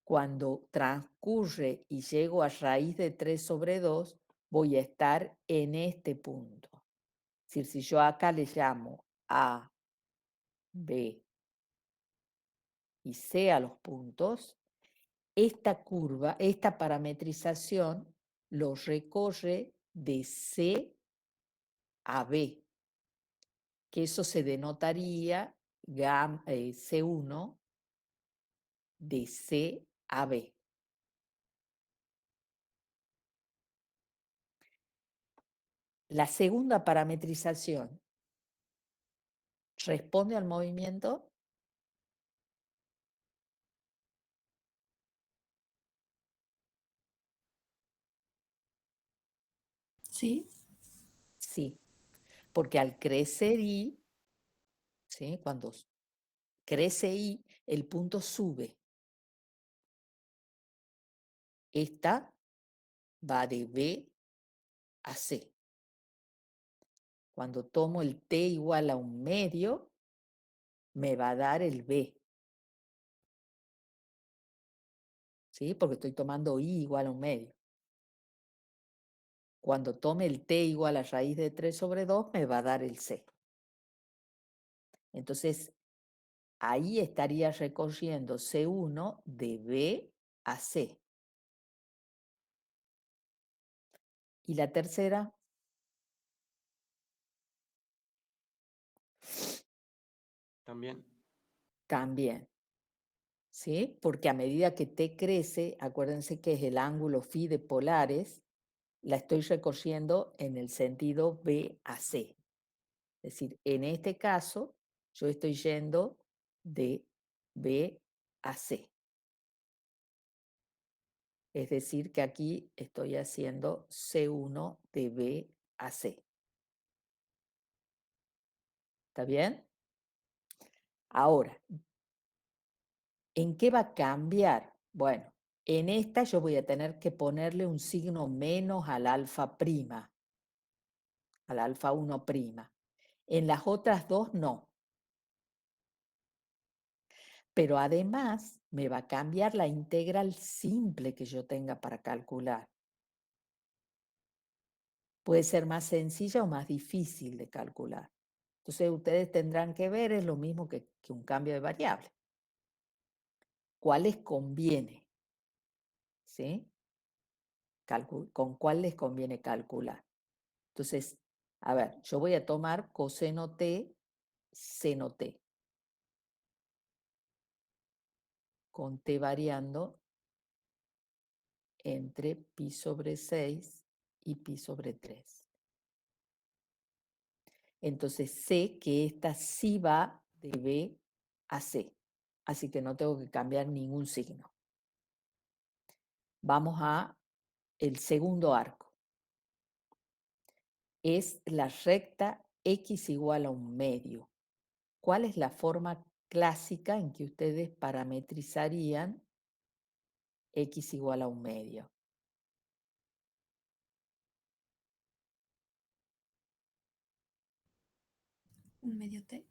Cuando transcurre y llego a raíz de 3 sobre 2, voy a estar en este punto. Es decir, si yo acá le llamo A, B y C a los puntos, esta curva, esta parametrización, lo recorre de C a B, que eso se denotaría C1 de C a B. La segunda parametrización responde al movimiento. Sí, Sí, porque al crecer I, ¿sí? Cuando crece I, el punto sube. Esta va de B a C. Cuando tomo el t igual a un medio, me va a dar el b, ¿sí? Porque estoy tomando i igual a un medio. Cuando tome el t igual a raíz de 3 sobre 2, me va a dar el c. Entonces, ahí estaría recorriendo C1 de B a C. Y la tercera, También. también, ¿sí? Porque a medida que t crece, acuérdense que es el ángulo phi de polares, la estoy recorriendo en el sentido B a C. Es decir, en este caso, yo estoy yendo de B a C. Es decir, que aquí estoy haciendo C1 de B a C. ¿Está bien? Ahora, ¿en qué va a cambiar? Bueno, en esta yo voy a tener que ponerle un signo menos al alfa prima, al alfa 1 prima. En las otras dos no. Pero además me va a cambiar la integral simple que yo tenga para calcular. Puede ser más sencilla o más difícil de calcular. Entonces ustedes tendrán que ver, es lo mismo que un cambio de variable. ¿Cuál les conviene? ¿Sí? ¿Con cuál les conviene calcular? Entonces, a ver, yo voy a tomar coseno t, seno t, con t variando entre pi sobre 6 y pi sobre 3. Entonces sé que esta sí va de B a C, así que no tengo que cambiar ningún signo. Vamos a el segundo arco. Es la recta x igual a un medio. ¿Cuál es la forma clásica en que ustedes parametrizarían x igual a un medio? Un medio T.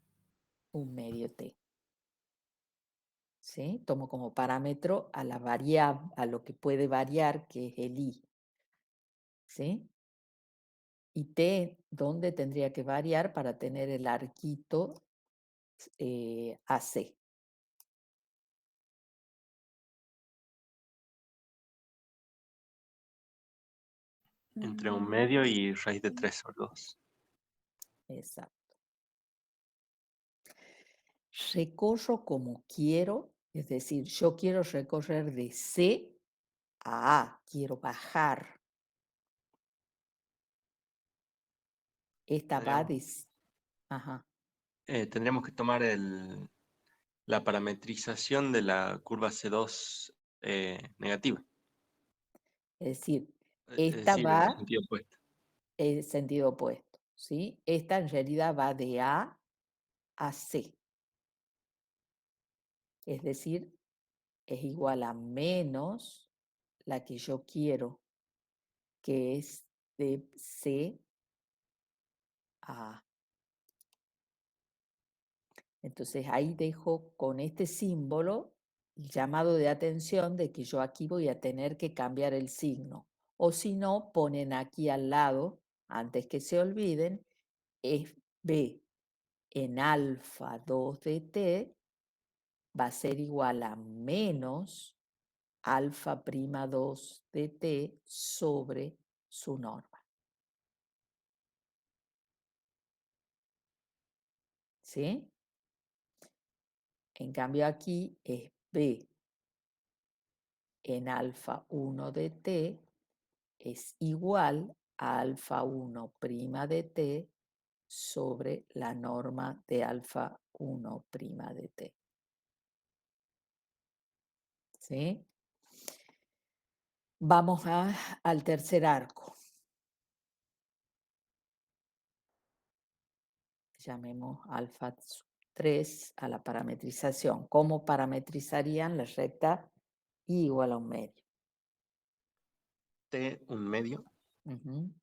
Un medio t. ¿Sí? Tomo como parámetro a la variable, a lo que puede variar, que es el i. ¿Sí? Y t, ¿dónde tendría que variar para tener el arquito AC? Entre un medio y raíz de 3 sobre 2. Exacto. Recorro como quiero, es decir, yo quiero recorrer de C a A, quiero bajar. Esta va de... Ajá, Tendríamos que tomar la parametrización de la curva C2 negativa, es decir, es esta decir, en va sentido opuesto. en sentido opuesto, ¿sí? Esta en realidad va de A a C, es decir, es igual a menos la que yo quiero, que es de C a A. Entonces ahí dejo con este símbolo el llamado de atención de que yo aquí voy a tener que cambiar el signo. O si no, ponen aquí al lado, antes que se olviden, es B en alfa 2 de t va a ser igual a menos alfa prima 2 de t sobre su norma. ¿Sí? En cambio aquí es B en alfa 1 de t es igual a alfa 1 prima de t sobre la norma de alfa 1 prima de t. ¿Sí? Vamos al tercer arco. Llamemos alfa 3 a la parametrización. ¿Cómo parametrizarían la recta y igual a un medio? T, un medio. Ujú.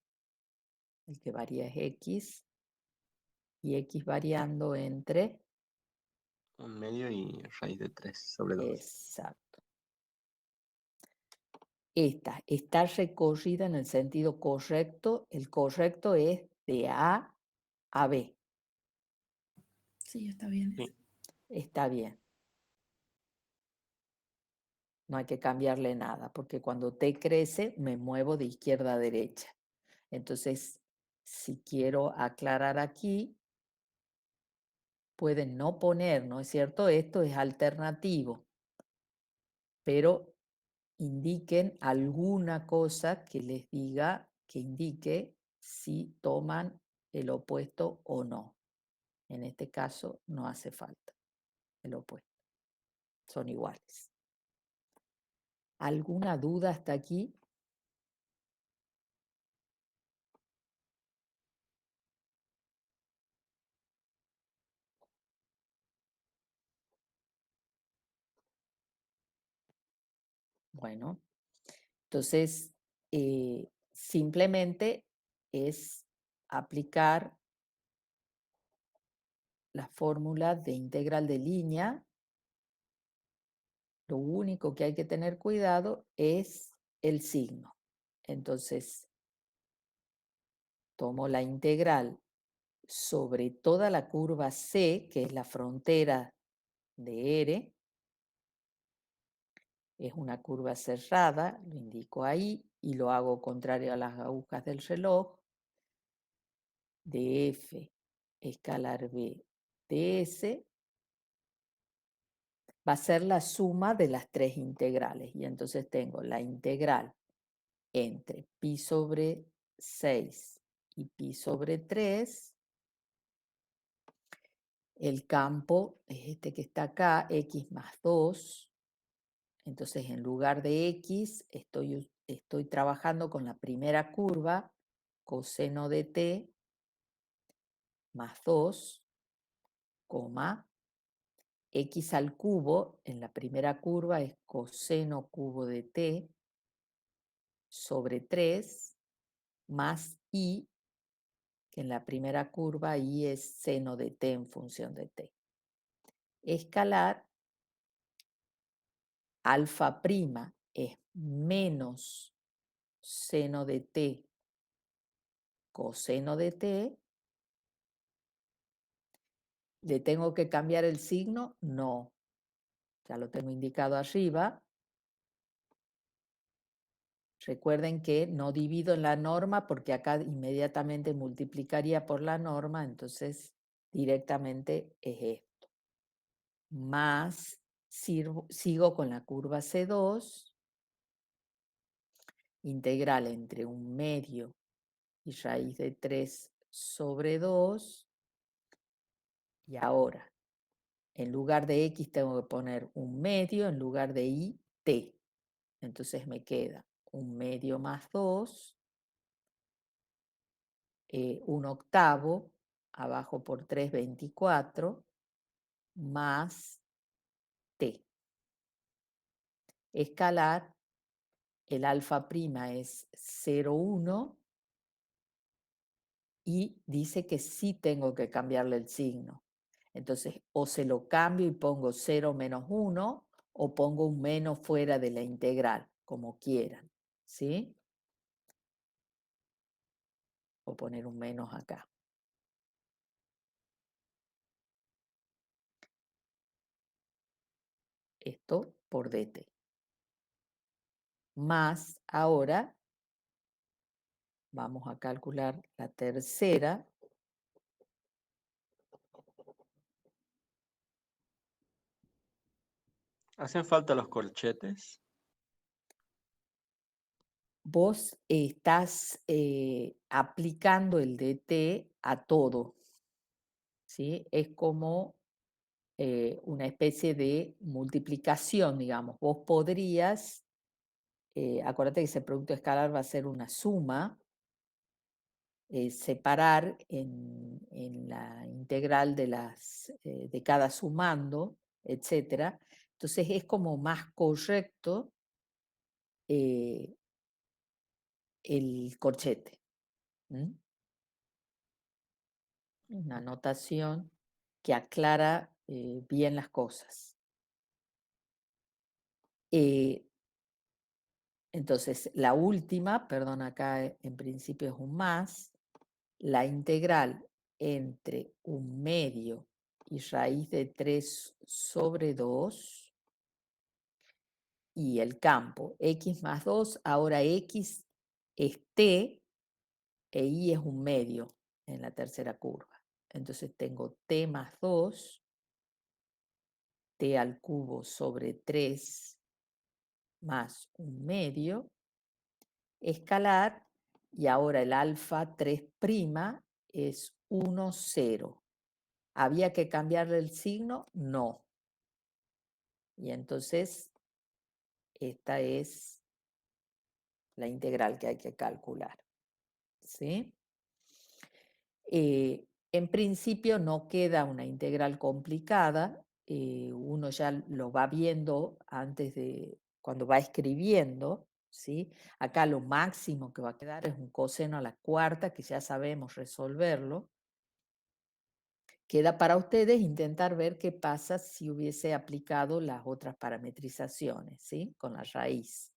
El que varía es x y x variando entre... Un medio y raíz de 3 sobre 2. Exacto. Esta está recorrida en el sentido correcto. El correcto es de A a B. Sí, está bien eso. Sí. Está bien. No hay que cambiarle nada, porque cuando t crece me muevo de izquierda a derecha. Entonces, si quiero aclarar aquí, pueden no poner, ¿no es cierto? Esto es alternativo, pero indiquen alguna cosa que les diga, que indique si toman el opuesto o no. En este caso no hace falta el opuesto. Son iguales. ¿Alguna duda hasta aquí? Bueno, entonces simplemente es aplicar la fórmula de integral de línea. Lo único que hay que tener cuidado es el signo. Entonces, tomo la integral sobre toda la curva C, que es la frontera de R. Es una curva cerrada, lo indico ahí, y lo hago contrario a las agujas del reloj. De F escalar B de S va a ser la suma de las tres integrales. Y entonces tengo la integral entre pi sobre 6 y pi sobre 3. El campo es este que está acá, x más 2. Entonces, en lugar de x, estoy trabajando con la primera curva, coseno de t más 2, coma, x al cubo, en la primera curva es coseno cubo de t sobre 3, más i, que en la primera curva i es seno de t en función de t. Escalar, alfa prima es menos seno de t coseno de t. ¿Le tengo que cambiar el signo? No, ya lo tengo indicado arriba. Recuerden que no divido en la norma porque acá inmediatamente multiplicaría por la norma, entonces directamente es esto. Más sigo con la curva C2, integral entre 1/2 y raíz de 3 sobre 2. Y ahora, en lugar de x tengo que poner 1/2, en lugar de y, t. Entonces me queda 1/2 más 2, 1/8, abajo por 3, 24, más t. Escalar, el alfa prima es 0,1 y dice que sí tengo que cambiarle el signo. Entonces, o se lo cambio y pongo 0 menos 1, o pongo un menos fuera de la integral, como quieran, ¿sí? O poner un menos acá. Esto por dt. Más ahora vamos a calcular la tercera. ¿Hacen falta los corchetes? Vos estás aplicando el dt a todo, ¿sí? Es como una especie de multiplicación, digamos. Vos podrías, acuérdate que ese producto escalar va a ser una suma, separar en la integral de cada sumando, etc. Entonces es como más correcto el corchete. Una notación que aclara bien las cosas. Entonces, la última, perdón, acá en principio es un más, la integral entre 1/2 y raíz de 3 sobre 2 y el campo x más 2, ahora x es t e y es 1/2 en la tercera curva. Entonces tengo t más 2, t al cubo sobre 3 más 1/2, escalar, y ahora el alfa 3' es 1, 0. ¿Había que cambiarle el signo? No. Y entonces, esta es la integral que hay que calcular. ¿Sí? En principio no queda una integral complicada, uno ya lo va viendo antes de, cuando va escribiendo, ¿sí? Acá lo máximo que va a quedar es un coseno a la cuarta, que ya sabemos resolverlo. Queda para ustedes intentar ver qué pasa si hubiese aplicado las otras parametrizaciones, ¿sí? Con la raíz.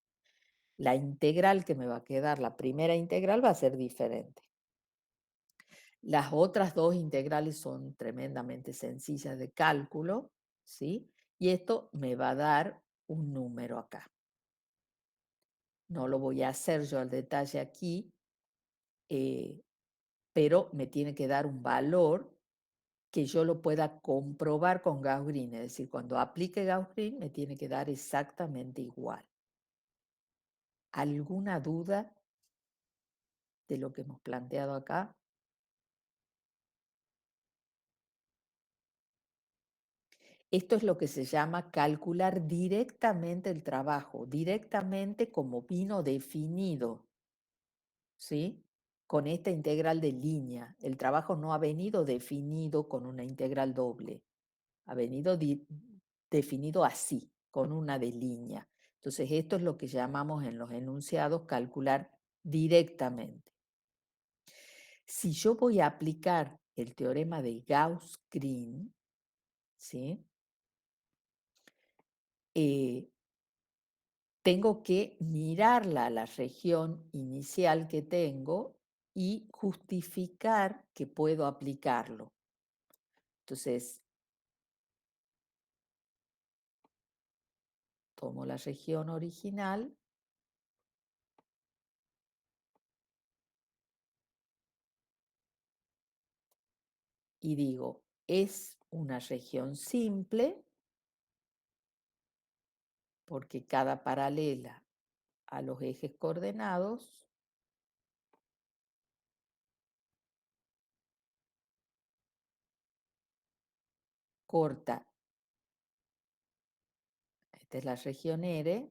La integral que me va a quedar, la primera integral, va a ser diferente. Las otras dos integrales son tremendamente sencillas de cálculo, ¿sí? Y esto me va a dar un número acá. No lo voy a hacer yo al detalle aquí, pero me tiene que dar un valor que yo lo pueda comprobar con Gauss-Green. Es decir, cuando aplique Gauss-Green me tiene que dar exactamente igual. ¿Alguna duda de lo que hemos planteado acá? Esto es lo que se llama calcular directamente el trabajo, directamente como vino definido, ¿sí? Con esta integral de línea. El trabajo no ha venido definido con una integral doble, ha venido definido así, con una de línea. Entonces, esto es lo que llamamos en los enunciados calcular directamente. Si yo voy a aplicar el teorema de Gauss-Green, ¿sí? Tengo que mirarla a la región inicial que tengo y justificar que puedo aplicarlo. Entonces, tomo la región original y digo, es una región simple porque cada paralela a los ejes coordenados corta, esta es la región R,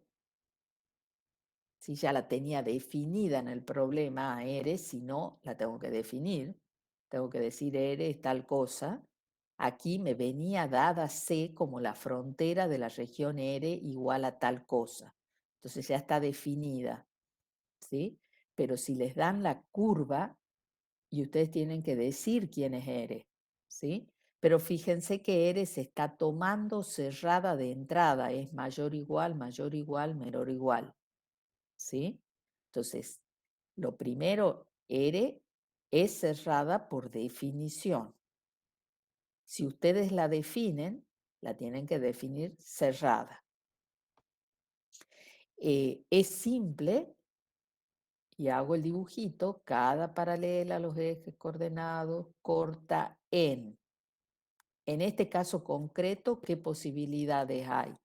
si ya la tenía definida en el problema R, si no, la tengo que definir, tengo que decir R es tal cosa. Aquí me venía dada C como la frontera de la región R igual a tal cosa. Entonces ya está definida, ¿sí? Pero si les dan la curva, y ustedes tienen que decir quién es R, ¿sí? Pero fíjense que R se está tomando cerrada de entrada, es mayor, igual, menor, igual, ¿sí? Entonces, lo primero, R es cerrada por definición. Si ustedes la definen, la tienen que definir cerrada. Es simple, y hago el dibujito, cada paralela a los ejes coordenados corta en. En este caso concreto, ¿qué posibilidades hay?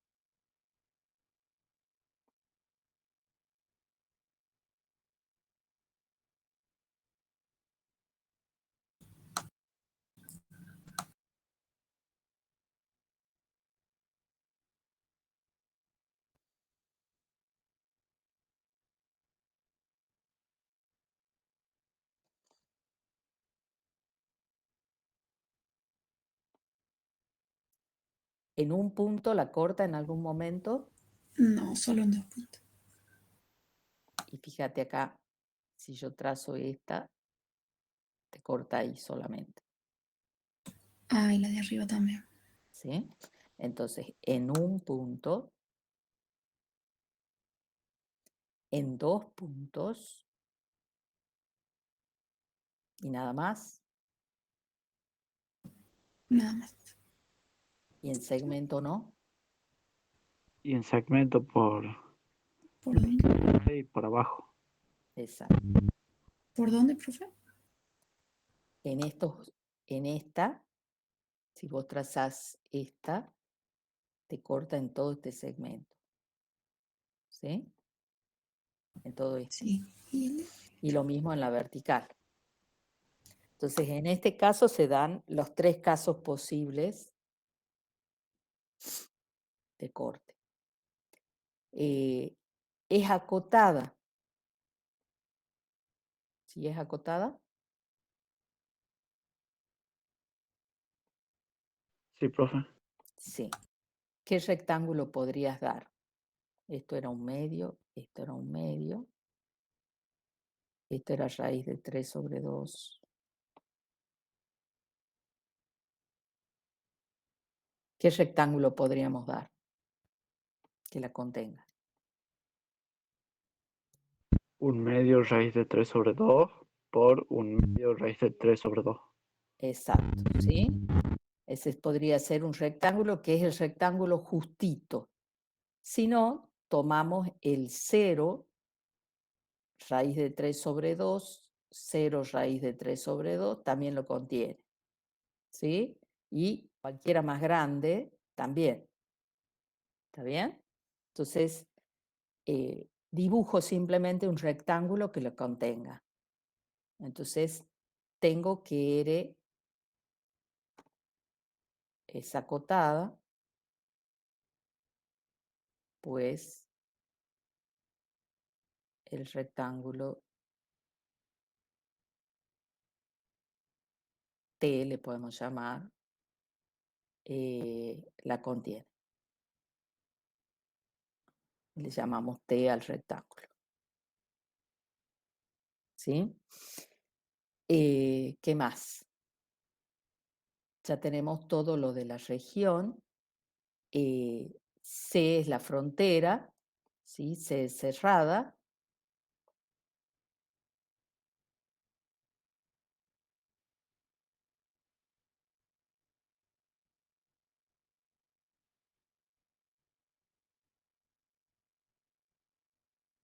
En un punto la corta en algún momento, No, solo en 2 puntos. y fíjate acá, si yo trazo esta, te corta ahí solamente, Ah, y la de arriba también. ¿sí? Entonces, en un punto, en 2 puntos, y nada más, Nada más. y en segmento no, Y en segmento por ¿Por dónde? ahí por abajo. exacto. ¿Por dónde, profe? En esta, si vos trazás esta, te corta en todo este segmento, ¿sí? En todo esto. Sí. Y el- Y lo mismo en la vertical. Entonces, en este caso se dan los 3 casos posibles de corte. Es acotada. ¿Sí es acotada? Sí, profe. Sí. ¿Qué rectángulo podrías dar? Esto era un medio, esto era un medio, esto era raíz de 3 sobre 2. ¿Qué rectángulo podríamos dar que la contenga? Un medio raíz de 3 sobre 2 por un medio raíz de 3 sobre 2. Exacto, ¿sí? Ese podría ser un rectángulo que es el rectángulo justito. Si no, tomamos el 0 raíz de 3 sobre 2, 0 raíz de 3 sobre 2, también lo contiene. ¿Sí? Y cualquiera más grande también. ¿Está bien? Entonces, dibujo simplemente un rectángulo que lo contenga. Entonces, tengo que R es acotada, pues el rectángulo T, le podemos llamar, la contiene. Le llamamos T al rectángulo. ¿Sí? ¿Qué más? Ya tenemos todo lo de la región. C es la frontera, ¿sí? C es cerrada.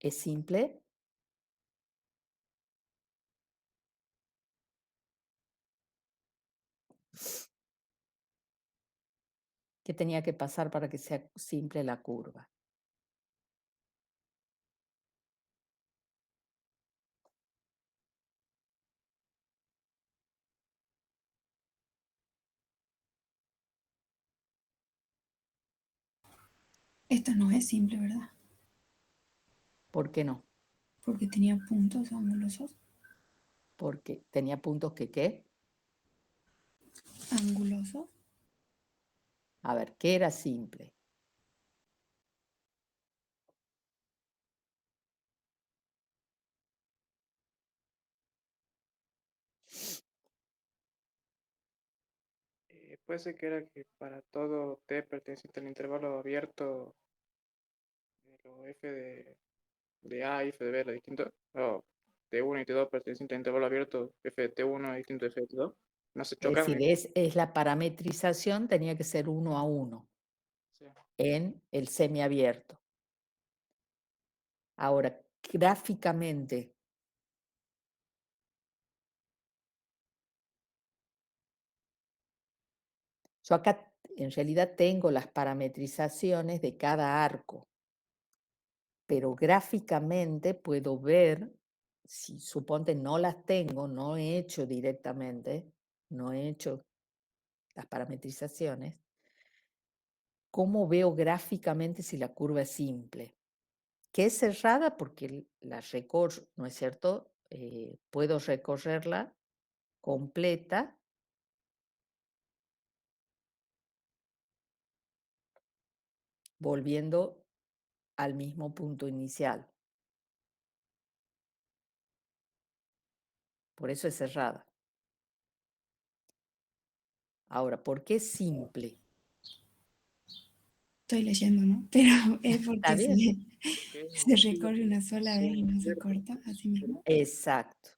Es simple. ¿Qué tenía que pasar para que sea simple la curva? Esta no es simple, ¿verdad? ¿Por qué no? Porque tenía puntos angulosos. Porque tenía puntos que ¿qué? Angulosos. A ver, ¿qué era simple? Puede ser que era que para todo t perteneciente al intervalo abierto, lo f de A y f de B era distinto, o T1 y T2 perteneciente al intervalo abierto, f de T1 es distinto de f de T2, no se Es chocan. decir, es la parametrización, tenía que ser 1 a 1 Sí. en el semiabierto. Ahora, gráficamente, yo acá en realidad tengo las parametrizaciones de cada arco, pero gráficamente puedo ver, si suponte no las tengo, no he hecho directamente, no he hecho las parametrizaciones, ¿cómo veo gráficamente si la curva es simple? Que es cerrada porque la recorro, ¿no es cierto? Puedo recorrerla completa volviendo al mismo punto inicial. Por eso es cerrada. Ahora, ¿por qué es simple? Estoy leyendo, ¿no? Pero es ¿Está porque bien? Que es se un hilo recorre una sola vez y no se cierto, corta a sí mismo. Exacto.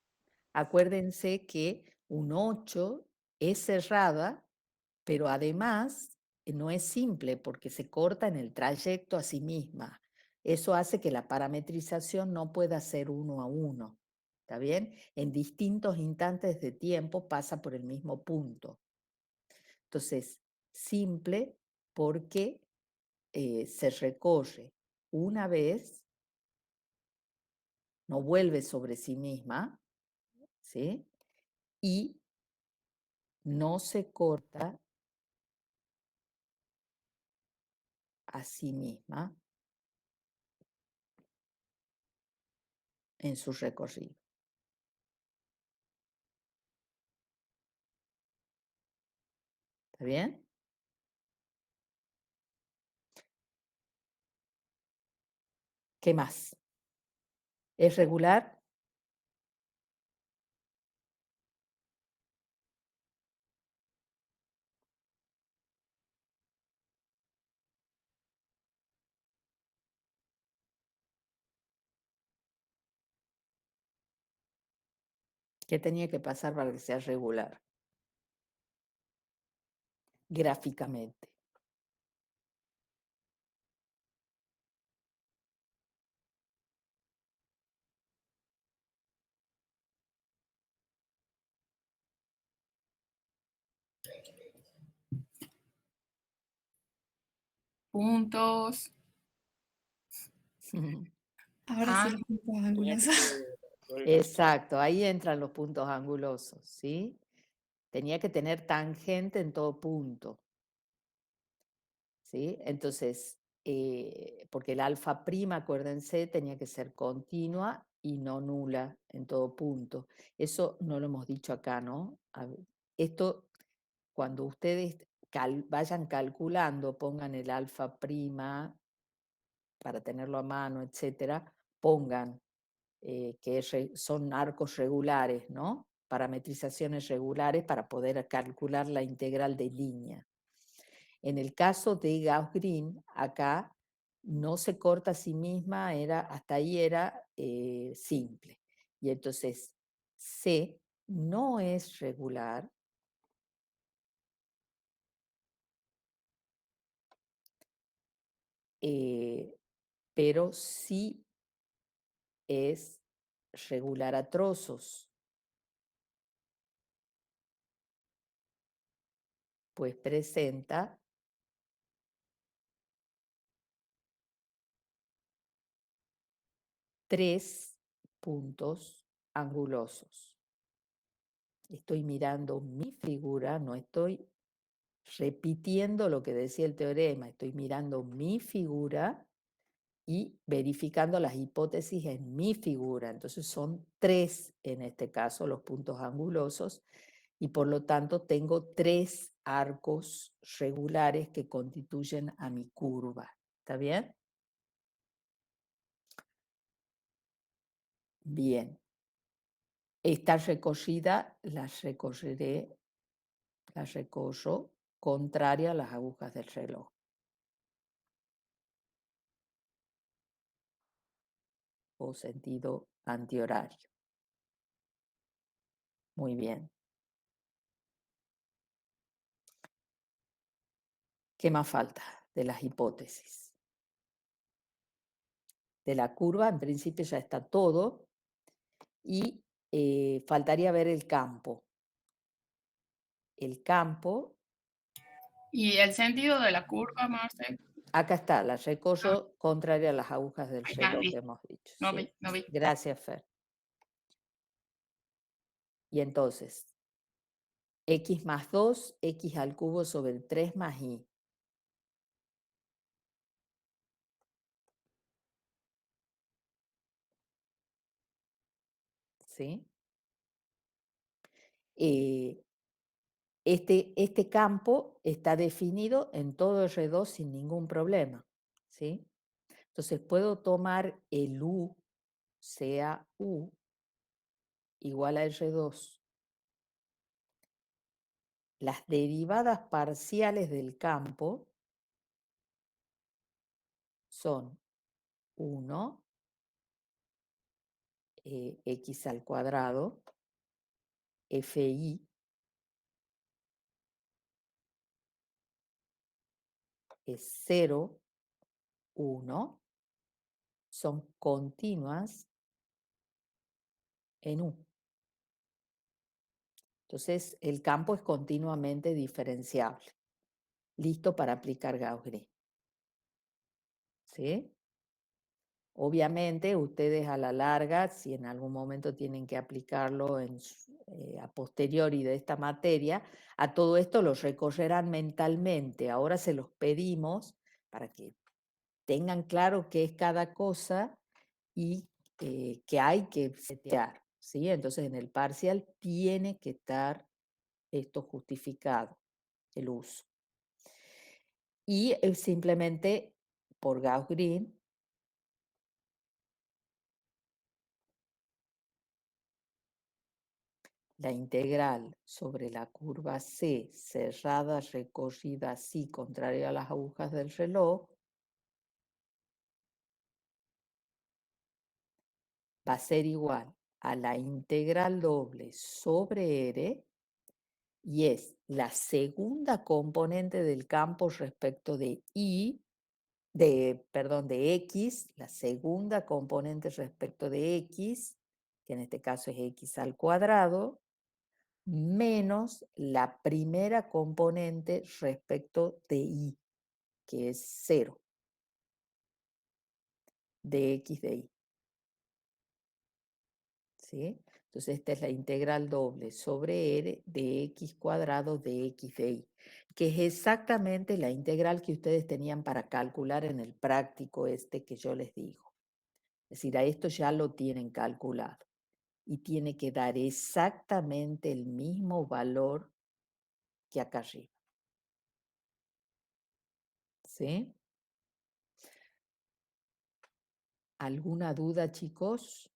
Acuérdense que un 8 es cerrada, pero además no es simple porque se corta en el trayecto a sí misma. Eso hace que la parametrización no pueda ser 1 a 1. ¿Está bien? En distintos instantes de tiempo pasa por el mismo punto. Entonces, simple porque se recorre una vez, no vuelve sobre sí misma, ¿sí? Y no se corta a sí misma en su recorrido. ¿Está bien? ¿Qué más? ¿Es regular? ¿Qué tenía que pasar para que sea regular? Gráficamente. Puntos. Ahora sí Ah, los puntos tenía que angulosos. ser algoritmo. Exacto, ahí entran los puntos angulosos, ¿sí? Tenía que tener tangente en todo punto, ¿sí? Entonces, porque el alfa prima, acuérdense, tenía que ser continua y no nula en todo punto. Eso no lo hemos dicho acá, ¿no? Esto, cuando ustedes vayan calculando, pongan el alfa prima para tenerlo a mano, etcétera, pongan que son arcos regulares, ¿no? Parametrizaciones regulares para poder calcular la integral de línea. En el caso de Gauss-Green, acá no se corta a sí misma, hasta ahí era simple. Y entonces C no es regular, pero sí es regular a trozos, pues presenta 3 puntos angulosos. Estoy mirando mi figura, no estoy repitiendo lo que decía el teorema, estoy mirando mi figura y verificando las hipótesis en mi figura. Entonces son 3 en este caso los puntos angulosos y por lo tanto tengo 3 arcos regulares que constituyen a mi curva. ¿Está bien? Bien. Esta recorrida la recorro contraria a las agujas del reloj. O sentido antihorario. Muy bien. ¿Qué más falta de las hipótesis? De la curva, en principio ya está todo, y faltaría ver el campo. El campo, Y el sentido de la curva, Marce. acá está, la recorro contraria a las agujas del Ahí está, reloj que listo. hemos dicho. No ¿sí? vi, no vi. Gracias, Fer. Y entonces, x más 2, x al cubo sobre 3 más y. ¿Sí? Este campo está definido en todo R2 sin ningún problema. ¿Sí? Entonces puedo tomar el U, sea U, igual a R2. Las derivadas parciales del campo son 1, x al cuadrado, fi es 0, 1, son continuas en U. Entonces el campo es continuamente diferenciable, listo para aplicar Gauss-Green. ¿Sí? Obviamente, ustedes a la larga, si en algún momento tienen que aplicarlo a posteriori de esta materia, a todo esto los recorrerán mentalmente. Ahora se los pedimos para que tengan claro qué es cada cosa y que hay que setear, ¿sí? Entonces, en el parcial tiene que estar esto justificado, el uso. Y simplemente por Gauss-Green, la integral sobre la curva C cerrada recorrida así contraria a las agujas del reloj va a ser igual a la integral doble sobre R y es la segunda componente del campo respecto de de X, la segunda componente respecto de X, que en este caso es X al cuadrado, menos la primera componente respecto de Y, que es 0, de X de Y. ¿Sí? Entonces esta es la integral doble sobre R de X cuadrado de X de Y, que es exactamente la integral que ustedes tenían para calcular en el práctico este que yo les digo. Es decir, a esto ya lo tienen calculado y tiene que dar exactamente el mismo valor que acá arriba. ¿Sí? ¿Alguna duda, chicos?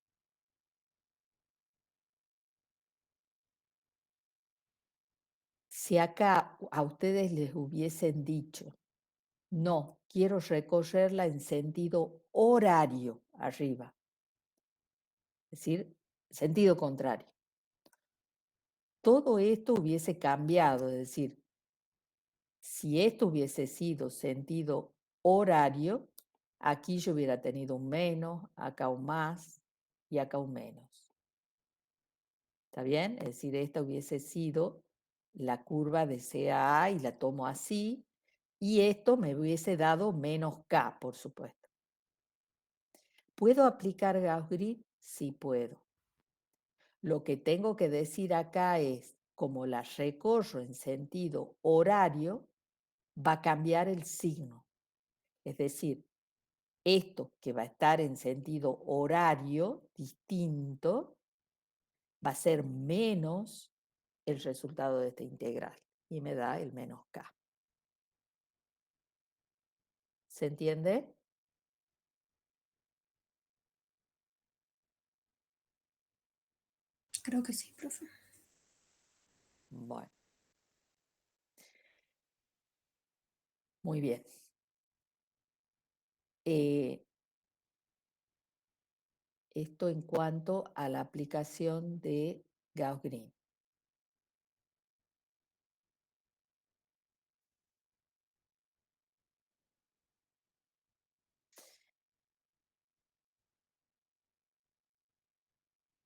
Si acá a ustedes les hubiesen dicho, no, quiero recorrerla en sentido horario arriba, es decir, sentido contrario. Todo esto hubiese cambiado, es decir, si esto hubiese sido sentido horario, aquí yo hubiera tenido un menos, acá un más y acá un menos. ¿Está bien? Es decir, esta hubiese sido la curva de CA y la tomo así, y esto me hubiese dado menos K, por supuesto. ¿Puedo aplicar Gauss-Green? Sí puedo. Lo que tengo que decir acá es, como la recorro en sentido horario, va a cambiar el signo. Es decir, esto que va a estar en sentido horario distinto, va a ser menos el resultado de esta integral y me da el menos K. ¿Se entiende? Creo que sí, profe. Bueno, muy bien. Esto en cuanto a la aplicación de Gauss-Green.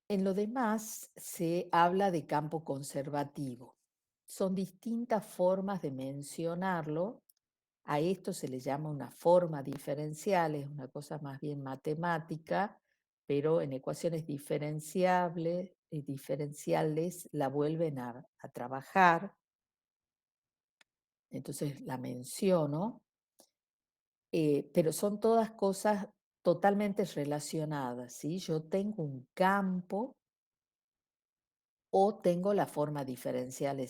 En lo demás se habla de campo conservativo. Son distintas formas de mencionarlo. A esto se le llama una forma diferencial, es una cosa más bien matemática, pero en ecuaciones diferenciables la vuelven a trabajar. Entonces la menciono, pero son todas cosas totalmente relacionadas, ¿sí? Yo tengo un campo o tengo la forma diferencial,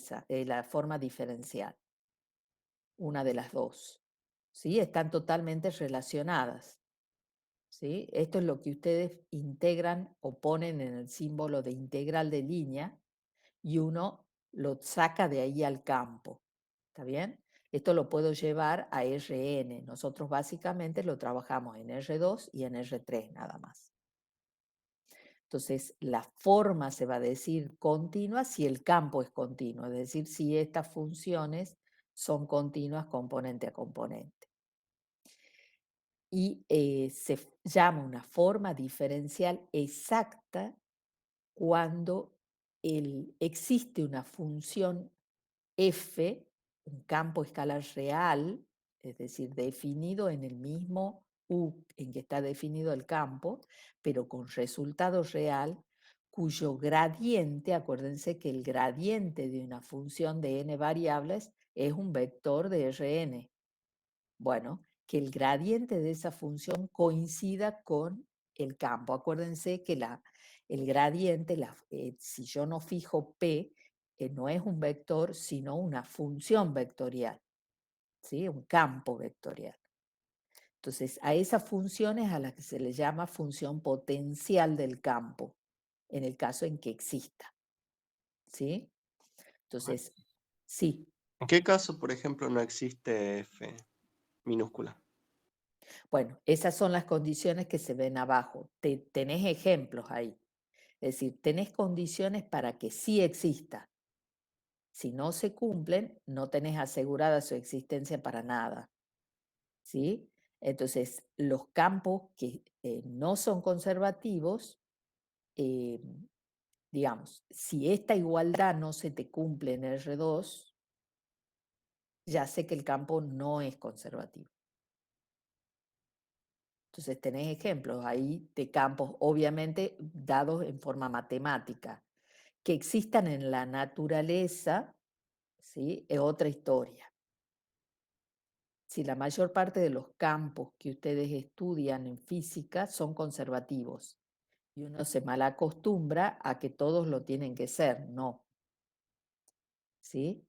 una de las dos, ¿sí? Están totalmente relacionadas, ¿sí? Esto es lo que ustedes integran o ponen en el símbolo de integral de línea y uno lo saca de ahí al campo, ¿está bien? Esto lo puedo llevar a Rn. Nosotros básicamente lo trabajamos en R2 y en R3 nada más. Entonces, la forma se va a decir continua si el campo es continuo, es decir, si estas funciones son continuas componente a componente. Y se llama una forma diferencial exacta cuando existe una función f, un campo escalar real, es decir, definido en el mismo U en que está definido el campo, pero con resultado real, cuyo gradiente, acuérdense que el gradiente de una función de n variables es un vector de Rn. Bueno, que el gradiente de esa función coincida con el campo. Acuérdense que el gradiente, si yo no fijo P, no es un vector, sino una función vectorial, ¿sí? Un campo vectorial. Entonces, a esas funciones a las que se le llama función potencial del campo, en el caso en que exista, ¿sí? Entonces, sí. ¿En qué caso, por ejemplo, no existe F minúscula? Bueno, esas son las condiciones que se ven abajo. Tenés ejemplos ahí. Es decir, tenés condiciones para que sí exista. Si no se cumplen, no tenés asegurada su existencia para nada. ¿Sí? Entonces, los campos que no son conservativos, digamos, si esta igualdad no se te cumple en R2, ya sé que el campo no es conservativo. Entonces tenés ejemplos ahí de campos, obviamente dados en forma matemática. Que existan en la naturaleza, ¿sí? Es otra historia. Si la mayor parte de los campos que ustedes estudian en física son conservativos y uno se malacostumbra a que todos lo tienen que ser, no. ¿Sí?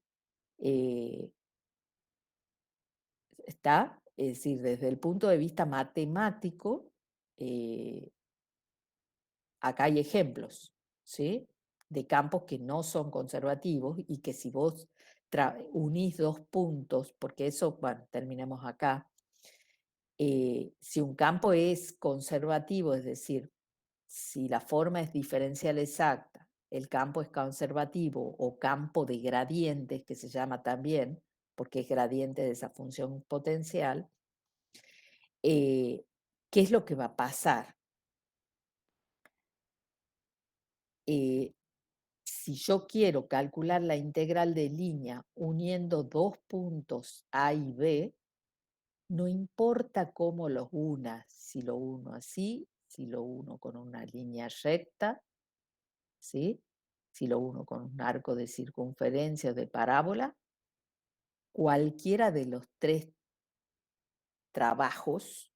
¿Está? Es decir, desde el punto de vista matemático, acá hay ejemplos, ¿sí? De campos que no son conservativos y que si vos unís dos puntos, porque eso, bueno, terminemos acá, si un campo es conservativo, es decir, si la forma es diferencial exacta, el campo es conservativo o campo de gradientes, que se llama también, porque es gradiente de esa función potencial, ¿qué es lo que va a pasar? Si yo quiero calcular la integral de línea uniendo dos puntos A y B, no importa cómo los una, si lo uno así, si lo uno con una línea recta, ¿sí? Si lo uno con un arco de circunferencia o de parábola, cualquiera de los tres trabajos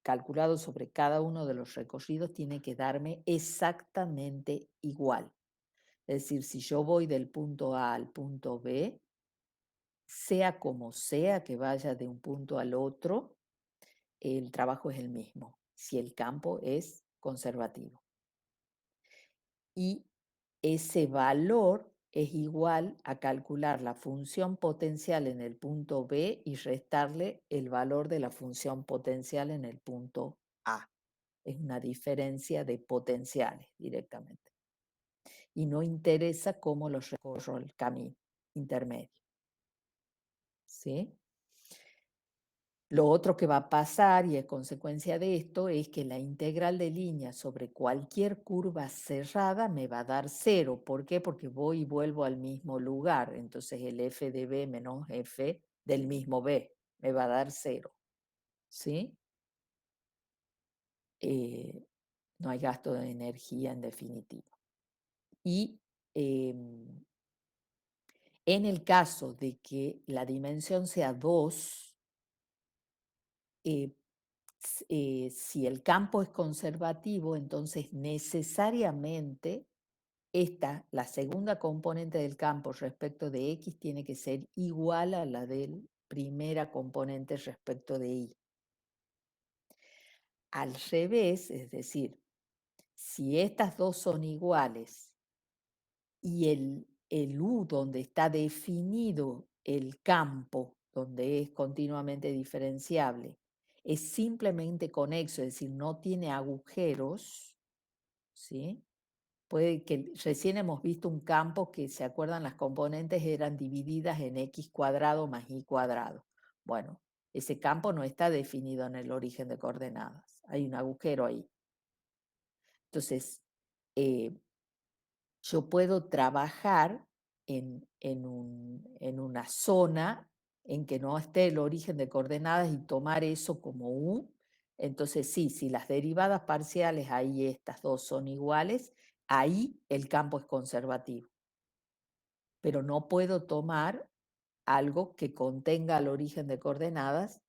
calculados sobre cada uno de los recorridos tiene que darme exactamente igual. Es decir, si yo voy del punto A al punto B, sea como sea que vaya de un punto al otro, el trabajo es el mismo, si el campo es conservativo. Y ese valor es igual a calcular la función potencial en el punto B y restarle el valor de la función potencial en el punto A. Es una diferencia de potenciales directamente. Y no interesa cómo los recorro el camino intermedio. ¿Sí? Lo otro que va a pasar, y es consecuencia de esto, es que la integral de línea sobre cualquier curva cerrada me va a dar 0. ¿Por qué? Porque voy y vuelvo al mismo lugar. Entonces el f de b menos f del mismo b me va a dar 0. ¿Sí? No hay gasto de energía en definitiva. Y en el caso de que la dimensión sea 2, si el campo es conservativo, entonces necesariamente la segunda componente del campo respecto de X tiene que ser igual a la del primera componente respecto de Y. Al revés, es decir, si estas dos son iguales y el U donde está definido el campo, donde es continuamente diferenciable, es simplemente conexo, es decir, no tiene agujeros, ¿sí? Puede que recién hemos visto un campo que, ¿se acuerdan? Las componentes eran divididas en x cuadrado más y cuadrado. Bueno, ese campo no está definido en el origen de coordenadas. Hay un agujero ahí. Entonces, yo puedo trabajar en una zona en que no esté el origen de coordenadas y tomar eso como U Entonces, sí, si las derivadas parciales, ahí estas dos son iguales, ahí el campo es conservativo. Pero no puedo tomar algo que contenga el origen de coordenadas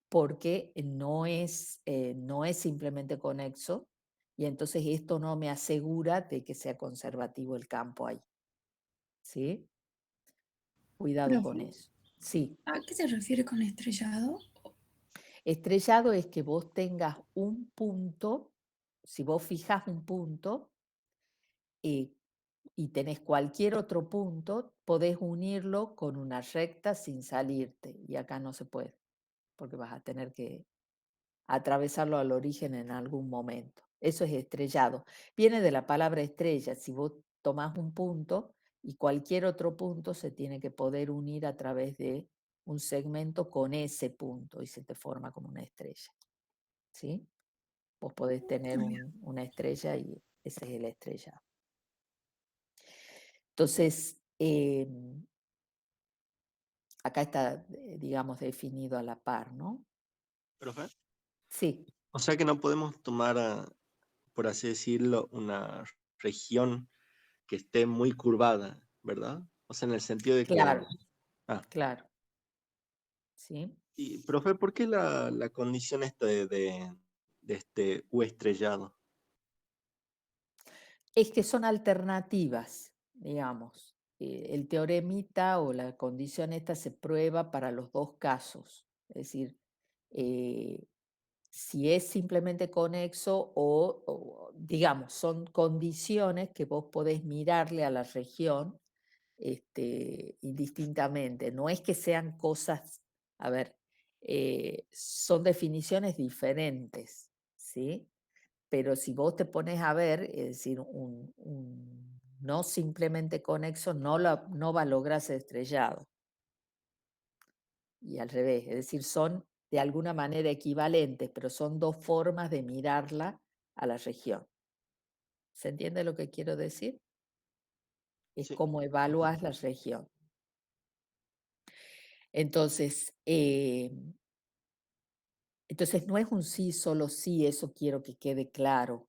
porque no es simplemente conexo y entonces esto no me asegura de que sea conservativo el campo ahí. ¿Sí? Cuidado con Profe, eso. Sí. ¿a qué se refiere con estrellado? Estrellado es que vos tengas un punto, si vos fijas un punto y tenés cualquier otro punto, podés unirlo con una recta sin salirte. Y acá no se puede, porque vas a tener que atravesarlo al origen en algún momento. Eso es estrellado. Viene de la palabra estrella. Si vos tomás un punto y cualquier otro punto se tiene que poder unir a través de un segmento con ese punto y se te forma como una estrella. ¿Sí? Vos podés tener Muy bien. una estrella y ese es el estrellado. Entonces, acá está, digamos, definido a la par, ¿no? Profe, Sí, o sea que no podemos tomar, por así decirlo, una región que esté muy curvada, ¿verdad? O sea, en el sentido de que... claro, Ah, claro. ¿Sí? y profe, ¿por qué la condición esta de este U estrellado? Es que son alternativas, digamos. El teoremita o la condición esta se prueba para los dos casos. Es decir, eh, si es simplemente conexo digamos, son condiciones que vos podés mirarle a la región indistintamente. No es que sean cosas, a ver, son definiciones diferentes, ¿sí? Pero si vos te pones a ver, es decir, un no simplemente conexo no va a lograr ser estrellado. Y al revés, es decir, son de alguna manera equivalentes, pero son dos formas de mirarla a la región. ¿Se entiende lo que quiero decir? Es Sí, cómo evalúas la región. Entonces, entonces no es un sí, solo sí, eso quiero que quede claro.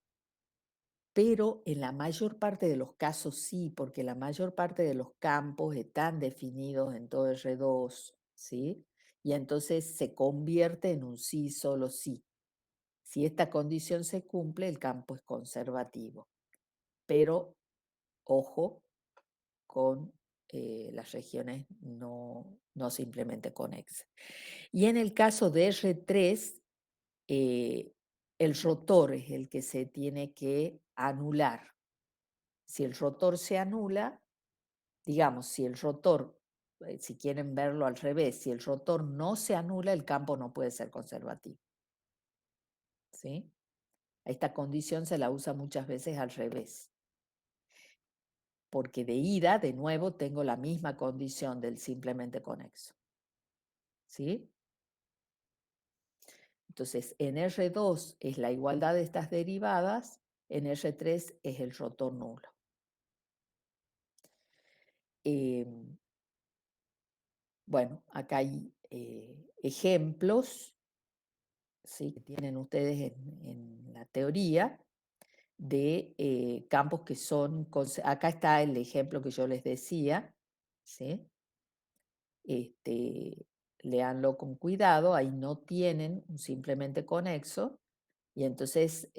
Pero en la mayor parte de los casos sí, porque la mayor parte de los campos están definidos en todo R2, ¿sí? Y entonces se convierte en un sí, solo sí. Si esta condición se cumple, el campo es conservativo. Pero, ojo, con las regiones no simplemente conexas. Y en el caso de R3, el rotor es el que se tiene que anular. Si el rotor se anula, digamos, si el rotor, si quieren verlo al revés, si el rotor no se anula, el campo no puede ser conservativo. ¿Sí? Esta condición se la usa muchas veces al revés. Porque de ida, de nuevo, tengo la misma condición del simplemente conexo. ¿Sí? Entonces, en R2 es la igualdad de estas derivadas, en R3 es el rotor nulo. Bueno, acá hay ejemplos, ¿sí? Que tienen ustedes en la teoría de campos que son, acá está el ejemplo que yo les decía, ¿sí? Léanlo con cuidado, ahí no tienen un simplemente conexo, y entonces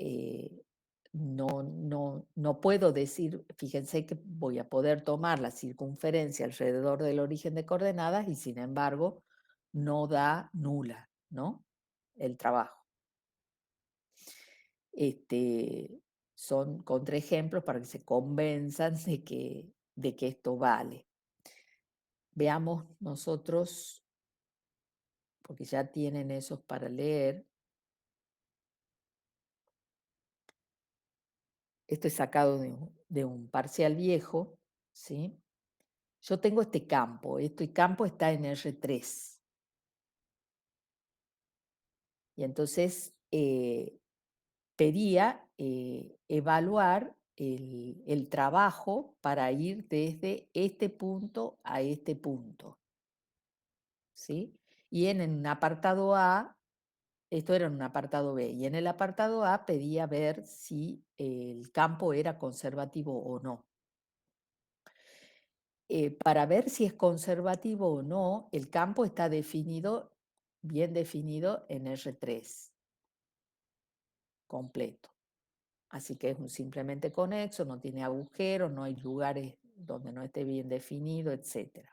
no puedo decir, fíjense que voy a poder tomar la circunferencia alrededor del origen de coordenadas y sin embargo no da nula, ¿no? El trabajo. Son contraejemplos para que se convenzan de que esto vale. Veamos nosotros, porque ya tienen esos para leer. Esto es sacado de un parcial viejo, ¿sí? Yo tengo este campo campo está en R3. Y entonces pedía evaluar el trabajo para ir desde este punto a este punto. ¿Sí? Y en el apartado A Esto era en un apartado B. Y en el apartado A pedía ver si el campo era conservativo o no. Para ver si es conservativo o no, el campo está definido, bien definido en R3, completo. Así que es un simplemente conexo, no tiene agujeros, no hay lugares donde no esté bien definido, etc.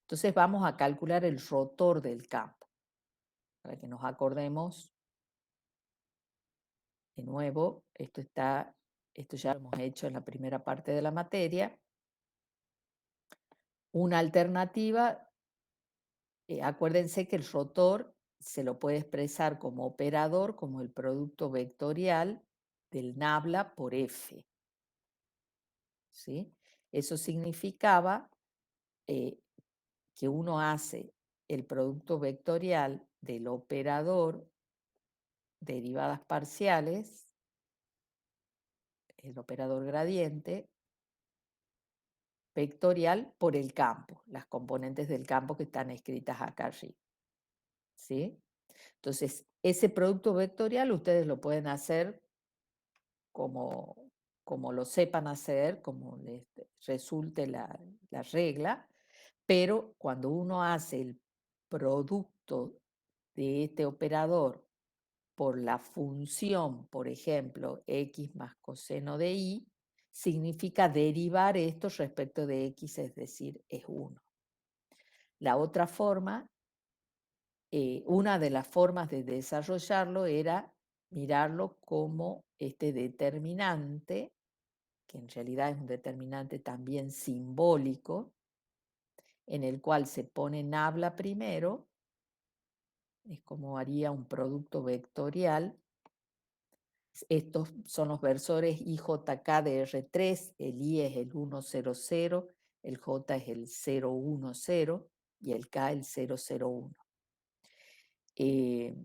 Entonces vamos a calcular el rotor del campo, para que nos acordemos. De nuevo, esto ya lo hemos hecho en la primera parte de la materia. Una alternativa, acuérdense que el rotor se lo puede expresar como operador, como el producto vectorial del nabla por F. ¿Sí? Eso significaba que uno hace el producto vectorial del operador derivadas parciales, el operador gradiente, vectorial por el campo, las componentes del campo que están escritas acá arriba. ¿Sí? Entonces, ese producto vectorial ustedes lo pueden hacer como lo sepan hacer, como les resulte la regla, pero cuando uno hace el producto de este operador por la función, por ejemplo, x más coseno de y, significa derivar esto respecto de x, es decir, es 1. La otra forma, una de las formas de desarrollarlo era mirarlo como este determinante, que en realidad es un determinante también simbólico, en el cual se pone nabla primero, es como haría un producto vectorial. Estos son los versores IJK de R3, el I es el 100, el J es el 010 y el K el 001. Y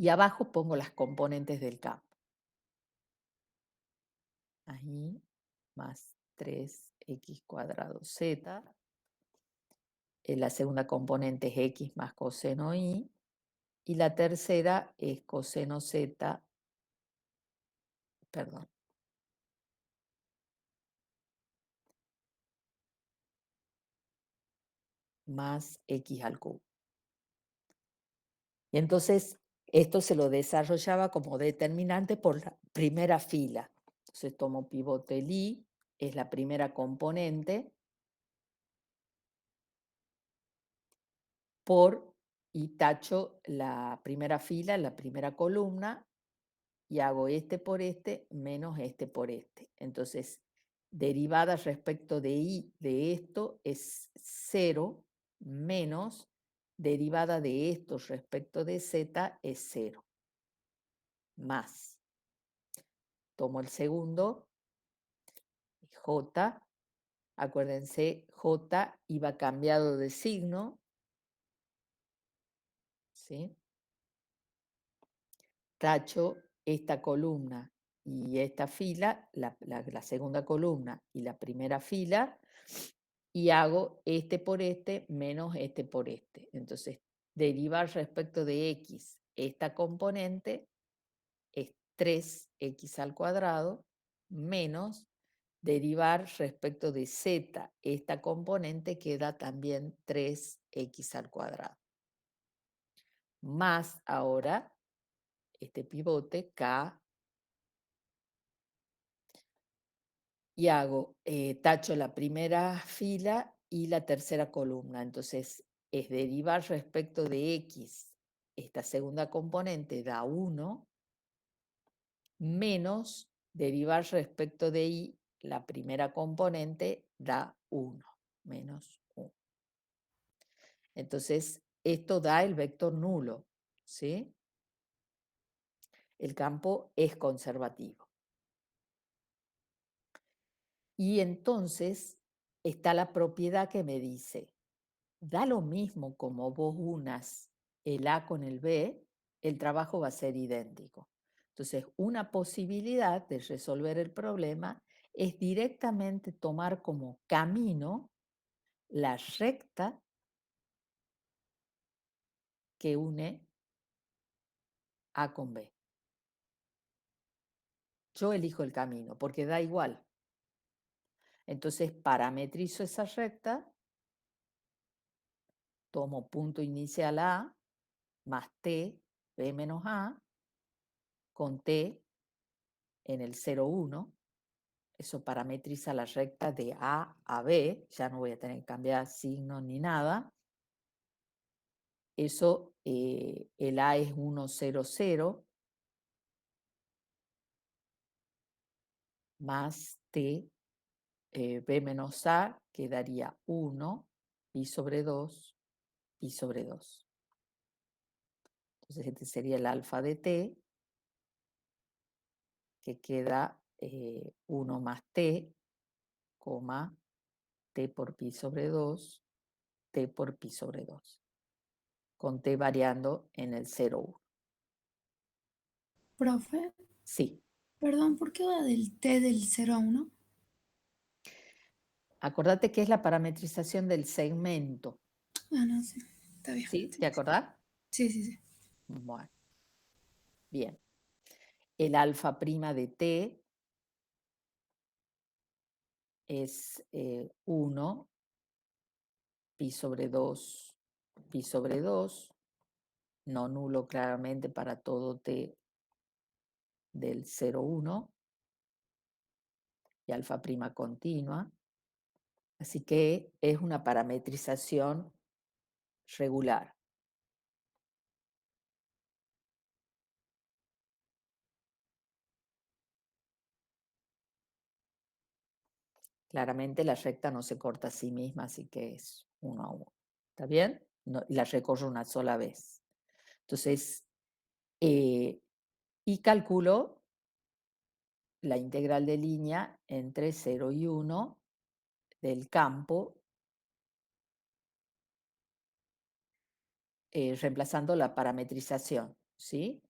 abajo pongo las componentes del campo. Ahí, más 3x cuadrado z. La segunda componente es x más coseno y. Y la tercera es coseno z, perdón, más x al cubo. Y entonces esto se lo desarrollaba como determinante por la primera fila. Entonces tomo pivote li, es la primera componente, y tacho la primera fila, la primera columna, y hago este por este menos este por este. Entonces, derivada respecto de i de esto es 0 menos derivada de esto respecto de z es 0. Más. Tomo el segundo, j. Acuérdense, j iba cambiado de signo. ¿Sí? Tacho esta columna y esta fila, la segunda columna y la primera fila, y hago este por este menos este por este. Entonces, derivar respecto de x esta componente es 3x al cuadrado menos derivar respecto de z esta componente queda también 3x al cuadrado. Más ahora este pivote k y hago, tacho la primera fila y la tercera columna. Entonces, es derivar respecto de x, esta segunda componente da 1, menos derivar respecto de y, la primera componente da 1, menos 1. Entonces, esto da el vector nulo, ¿sí? El campo es conservativo. Y entonces está la propiedad que me dice, da lo mismo como vos unas el A con el B, el trabajo va a ser idéntico. Entonces, una posibilidad de resolver el problema es directamente tomar como camino la recta que une A con B. Yo elijo el camino porque da igual. Entonces parametrizo esa recta, tomo punto inicial A más T, B menos A, con T en el 0, 1. Eso parametriza la recta de A a B. Ya no voy a tener que cambiar signo ni nada. Eso, el A es 1, 0, 0, más T, B menos A, quedaría 1, pi sobre 2, pi sobre 2. Entonces este sería el alfa de T, que queda 1 más T, coma, T por pi sobre 2, T por pi sobre 2, con T variando en el 0, 1. Profe, Sí, perdón, ¿por qué va del T del 0 a 1? acordate que es la parametrización del segmento. Ah, no sé, está bien. ¿Sí? Sí, ¿Te acordás? sí, sí. Sí. Bueno, bien. El alfa prima de T es 1, pi sobre 2, pi sobre 2, no nulo claramente para todo T del 0, 1, y alfa prima continua. Así que es una parametrización regular. Claramente la recta no se corta a sí misma, así que es 1 a 1. ¿Está bien? No, y la recorro una sola vez. Entonces, y calculo la integral de línea entre 0 y 1 del campo, reemplazando la parametrización, ¿sí?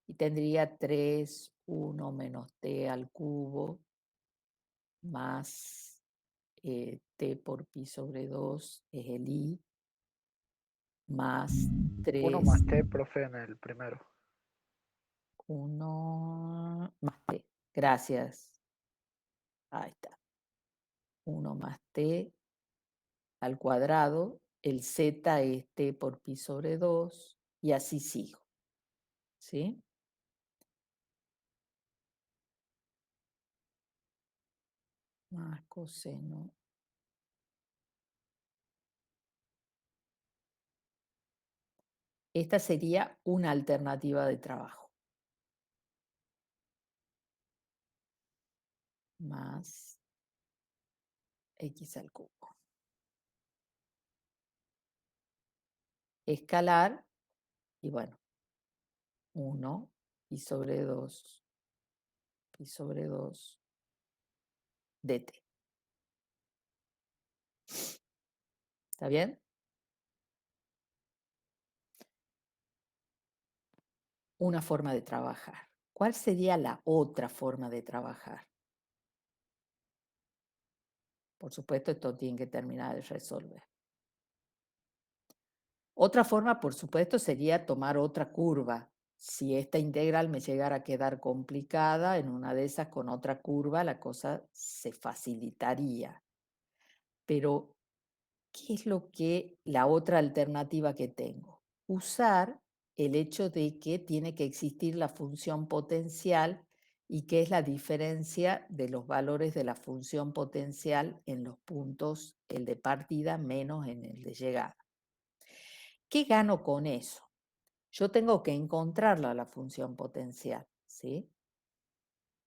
Y tendría 3, 1 menos t al cubo más t por pi sobre 2 es el i, más 1 3, más t, profe, en el primero. 1 más t. Gracias. Ahí está. 1 más t al cuadrado. El z es t por pi sobre 2 y así sigo. ¿Sí? Más coseno. Esta sería una alternativa de trabajo. Más x al cubo. Escalar, y bueno, 1 pi sobre 2, pi sobre 2, dt. ¿Está bien? Una forma de trabajar. ¿Cuál sería la otra forma de trabajar? Por supuesto, esto tiene que terminar de resolver. Otra forma, por supuesto, sería tomar otra curva. Si esta integral me llegara a quedar complicada, en una de esas con otra curva la cosa se facilitaría. Pero, ¿qué es la otra alternativa que tengo? Usar el hecho de que tiene que existir la función potencial y que es la diferencia de los valores de la función potencial en los puntos, el de partida menos en el de llegada. ¿Qué gano con eso? Yo tengo que encontrarla la función potencial, ¿sí?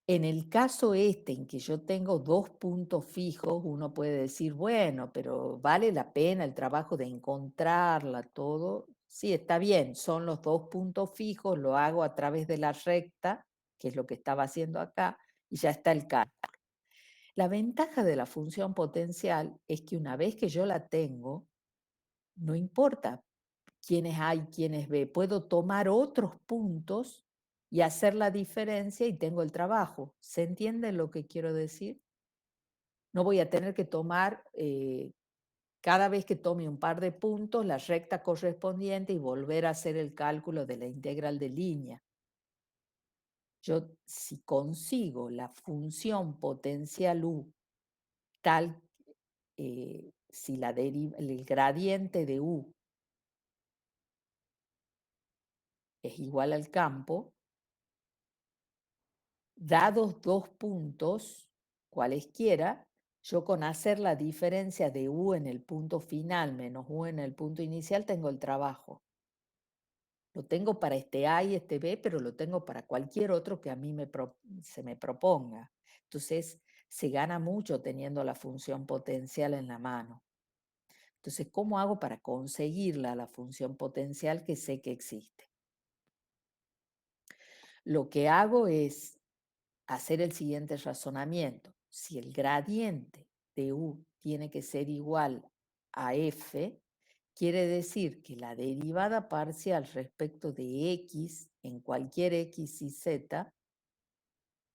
En el caso en que yo tengo dos puntos fijos, uno puede decir, bueno, pero ¿vale la pena el trabajo de encontrarla todo? Sí, está bien, son los dos puntos fijos, lo hago a través de la recta, que es lo que estaba haciendo acá, y ya está el cálculo. La ventaja de la función potencial es que una vez que yo la tengo, no importa quiénes A y quiénes B, puedo tomar otros puntos y hacer la diferencia y tengo el trabajo. ¿Se entiende lo que quiero decir? No voy a tener que tomar, cada vez que tome un par de puntos, la recta correspondiente y volver a hacer el cálculo de la integral de línea. Yo, si consigo la función potencial u tal, si el gradiente de u es igual al campo, dados dos puntos, cualesquiera, yo con hacer la diferencia de u en el punto final menos u en el punto inicial tengo el trabajo. Lo tengo para este A y este B, pero lo tengo para cualquier otro que a mí se me proponga. Entonces, se gana mucho teniendo la función potencial en la mano. Entonces, ¿cómo hago para conseguirla, la función potencial que sé que existe? Lo que hago es hacer el siguiente razonamiento. Si el gradiente de u tiene que ser igual a f, quiere decir que la derivada parcial respecto de x en cualquier x y z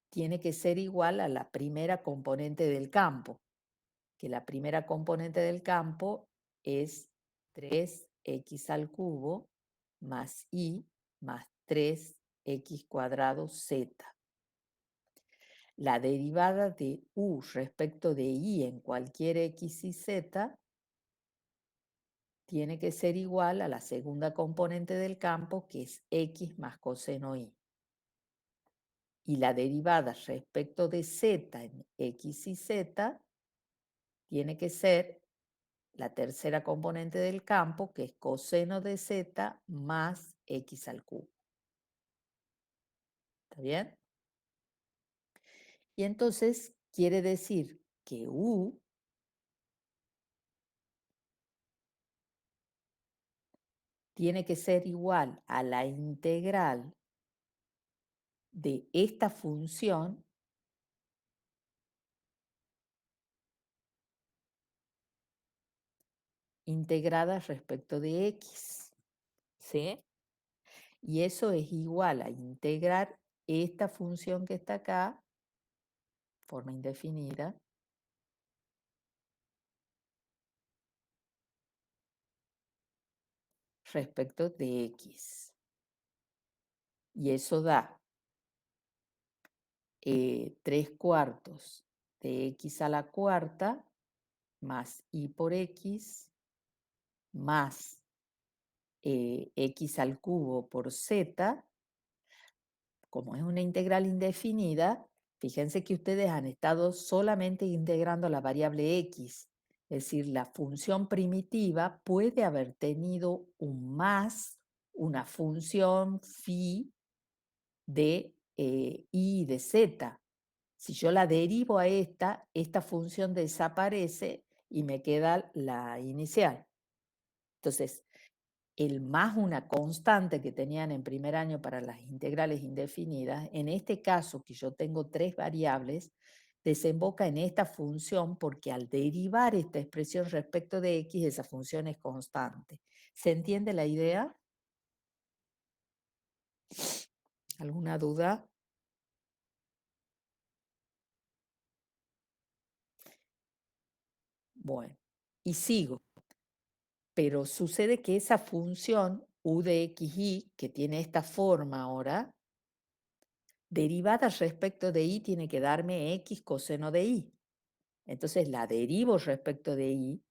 tiene que ser igual a la primera componente del campo, que la primera componente del campo es 3x al cubo más y más 3x cuadrado z. La derivada de u respecto de y en cualquier x y z tiene que ser igual a la segunda componente del campo, que es x más coseno y. Y la derivada respecto de z en x y z tiene que ser la tercera componente del campo, que es coseno de z más x al cubo. ¿Está bien? Y entonces quiere decir que u tiene que ser igual a la integral de esta función integrada respecto de x, ¿sí? Y eso es igual a integrar esta función que está acá, forma indefinida, respecto de x. Y eso da 3/4 de x a la cuarta más y por x más x al cubo por z. Como es una integral indefinida, fíjense que ustedes han estado solamente integrando la variable x. Es decir, la función primitiva puede haber tenido un más, una función phi de y de z. Si yo la derivo a esta función desaparece y me queda la inicial. Entonces, el más una constante que tenían en primer año para las integrales indefinidas, en este caso que yo tengo tres variables, desemboca en esta función porque al derivar esta expresión respecto de x, esa función es constante. ¿Se entiende la idea? ¿Alguna duda? Bueno, y sigo. Pero sucede que esa función u de xy, que tiene esta forma ahora, derivada respecto de y tiene que darme x coseno de y. Entonces la derivo respecto de y,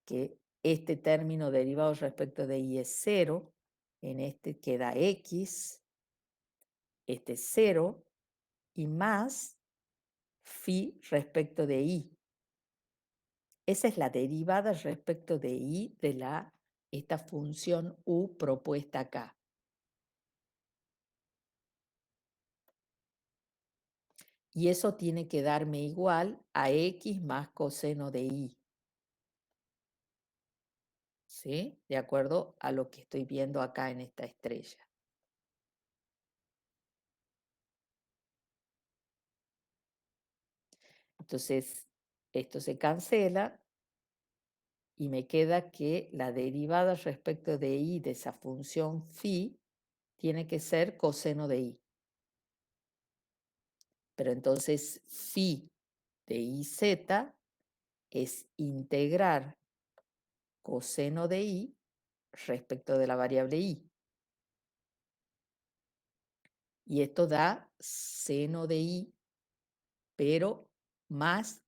que este término derivado respecto de y es 0, en este queda x, este es 0, y más phi respecto de y. Esa es la derivada respecto de y de esta función u propuesta acá. Y eso tiene que darme igual a x más coseno de y. ¿Sí? De acuerdo a lo que estoy viendo acá en esta estrella. Entonces, esto se cancela y me queda que la derivada respecto de y de esa función phi tiene que ser coseno de y. Pero entonces phi de iz es integrar coseno de y respecto de la variable y. Y esto da seno de I, pero más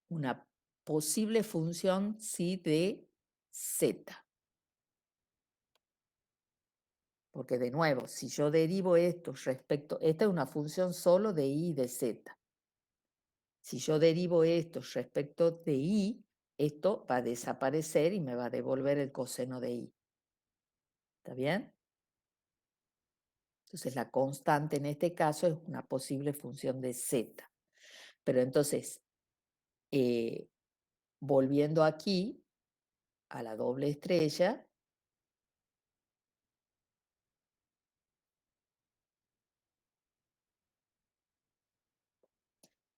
una posible función sí de Z. Porque de nuevo, si yo derivo esto respecto, esta es una función solo de I y de Z. Si yo derivo esto respecto de I, esto va a desaparecer y me va a devolver el coseno de I. ¿Está bien? Entonces la constante en este caso es una posible función de Z. Pero entonces, volviendo aquí a la doble estrella,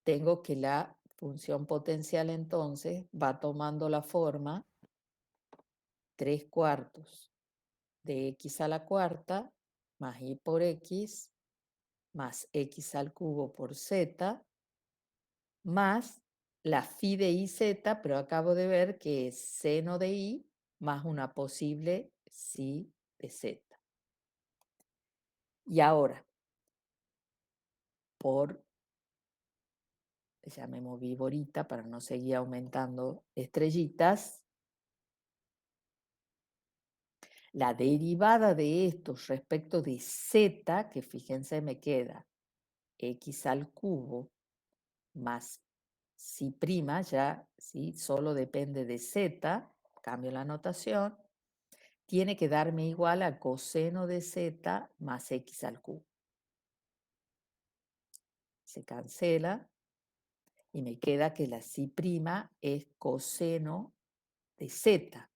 tengo que la función potencial entonces va tomando la forma 3/4 de x a la cuarta más y por x más x al cubo por z más la phi de iz, pero acabo de ver que es seno de i más una posible psi de z. Y ahora, ya me moví borita para no seguir aumentando estrellitas, la derivada de esto respecto de z, que fíjense me queda x al cubo más si prima, ya ¿sí? Solo depende de z, cambio la notación, tiene que darme igual a coseno de z más x al cubo. Se cancela y me queda que la si prima es coseno de z.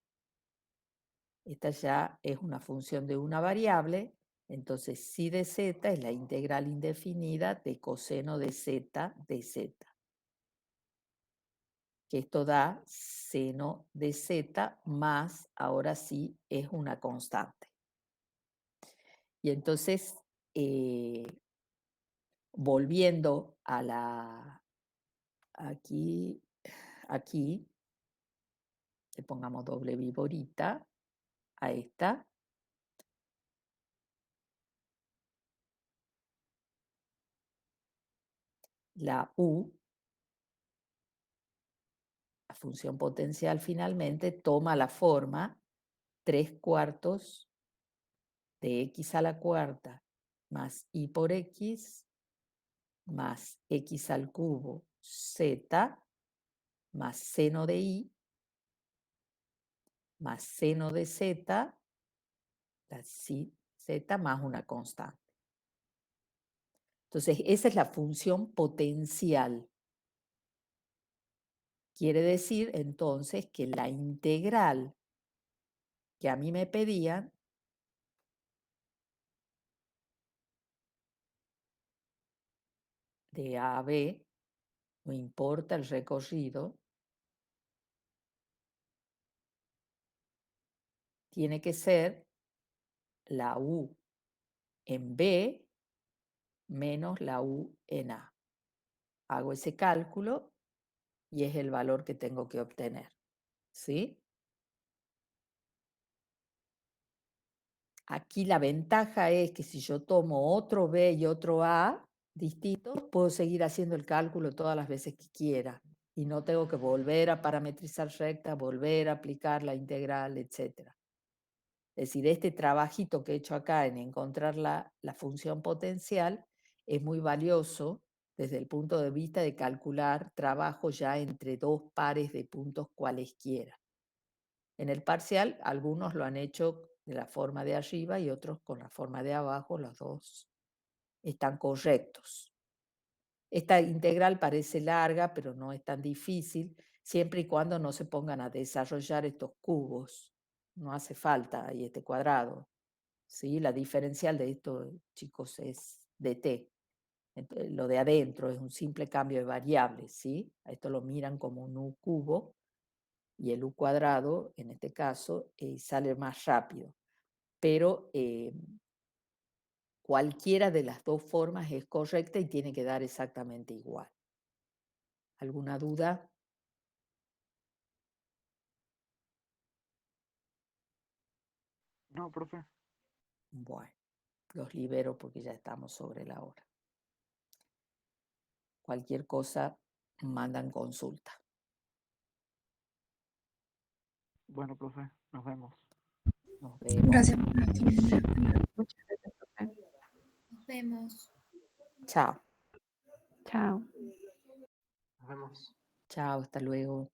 Esta ya es una función de una variable, entonces si de z es la integral indefinida de coseno de z de z. Que esto da seno de z más, ahora sí, es una constante. Y entonces, volviendo a aquí, le pongamos doble viborita a esta. La U, la función potencial finalmente, toma la forma 3/4 de x a la cuarta más y por x más x al cubo z más seno de i más seno de z, la z más una constante. Entonces, esa es la función potencial. Quiere decir entonces que la integral que a mí me pedían de A a B, no importa el recorrido, tiene que ser la U en B menos la U en A. Hago ese cálculo y es el valor que tengo que obtener. ¿Sí? Aquí la ventaja es que si yo tomo otro B y otro A distintos, puedo seguir haciendo el cálculo todas las veces que quiera y no tengo que volver a parametrizar recta, volver a aplicar la integral, etc. Es decir, este trabajito que he hecho acá en encontrar la función potencial es muy valioso desde el punto de vista de calcular trabajo ya entre dos pares de puntos cualesquiera. En el parcial, algunos lo han hecho de la forma de arriba y otros con la forma de abajo, los dos están correctos. Esta integral parece larga, pero no es tan difícil, siempre y cuando no se pongan a desarrollar estos cubos. No hace falta, y este cuadrado. ¿Sí? La diferencial de esto, chicos, es dt. Lo de adentro es un simple cambio de variables. ¿Sí? A esto lo miran como un u cubo, y el u cuadrado, en este caso, sale más rápido. Pero cualquiera de las dos formas es correcta y tiene que dar exactamente igual. ¿Alguna duda? No, profe. Bueno. los libero porque ya estamos sobre la hora. Cualquier cosa, mandan consulta. Bueno, profe, nos vemos. Nos vemos. Gracias por la actividad. Muchas gracias, profe. Nos vemos. Chao. Chao. Nos vemos. Chao, hasta luego.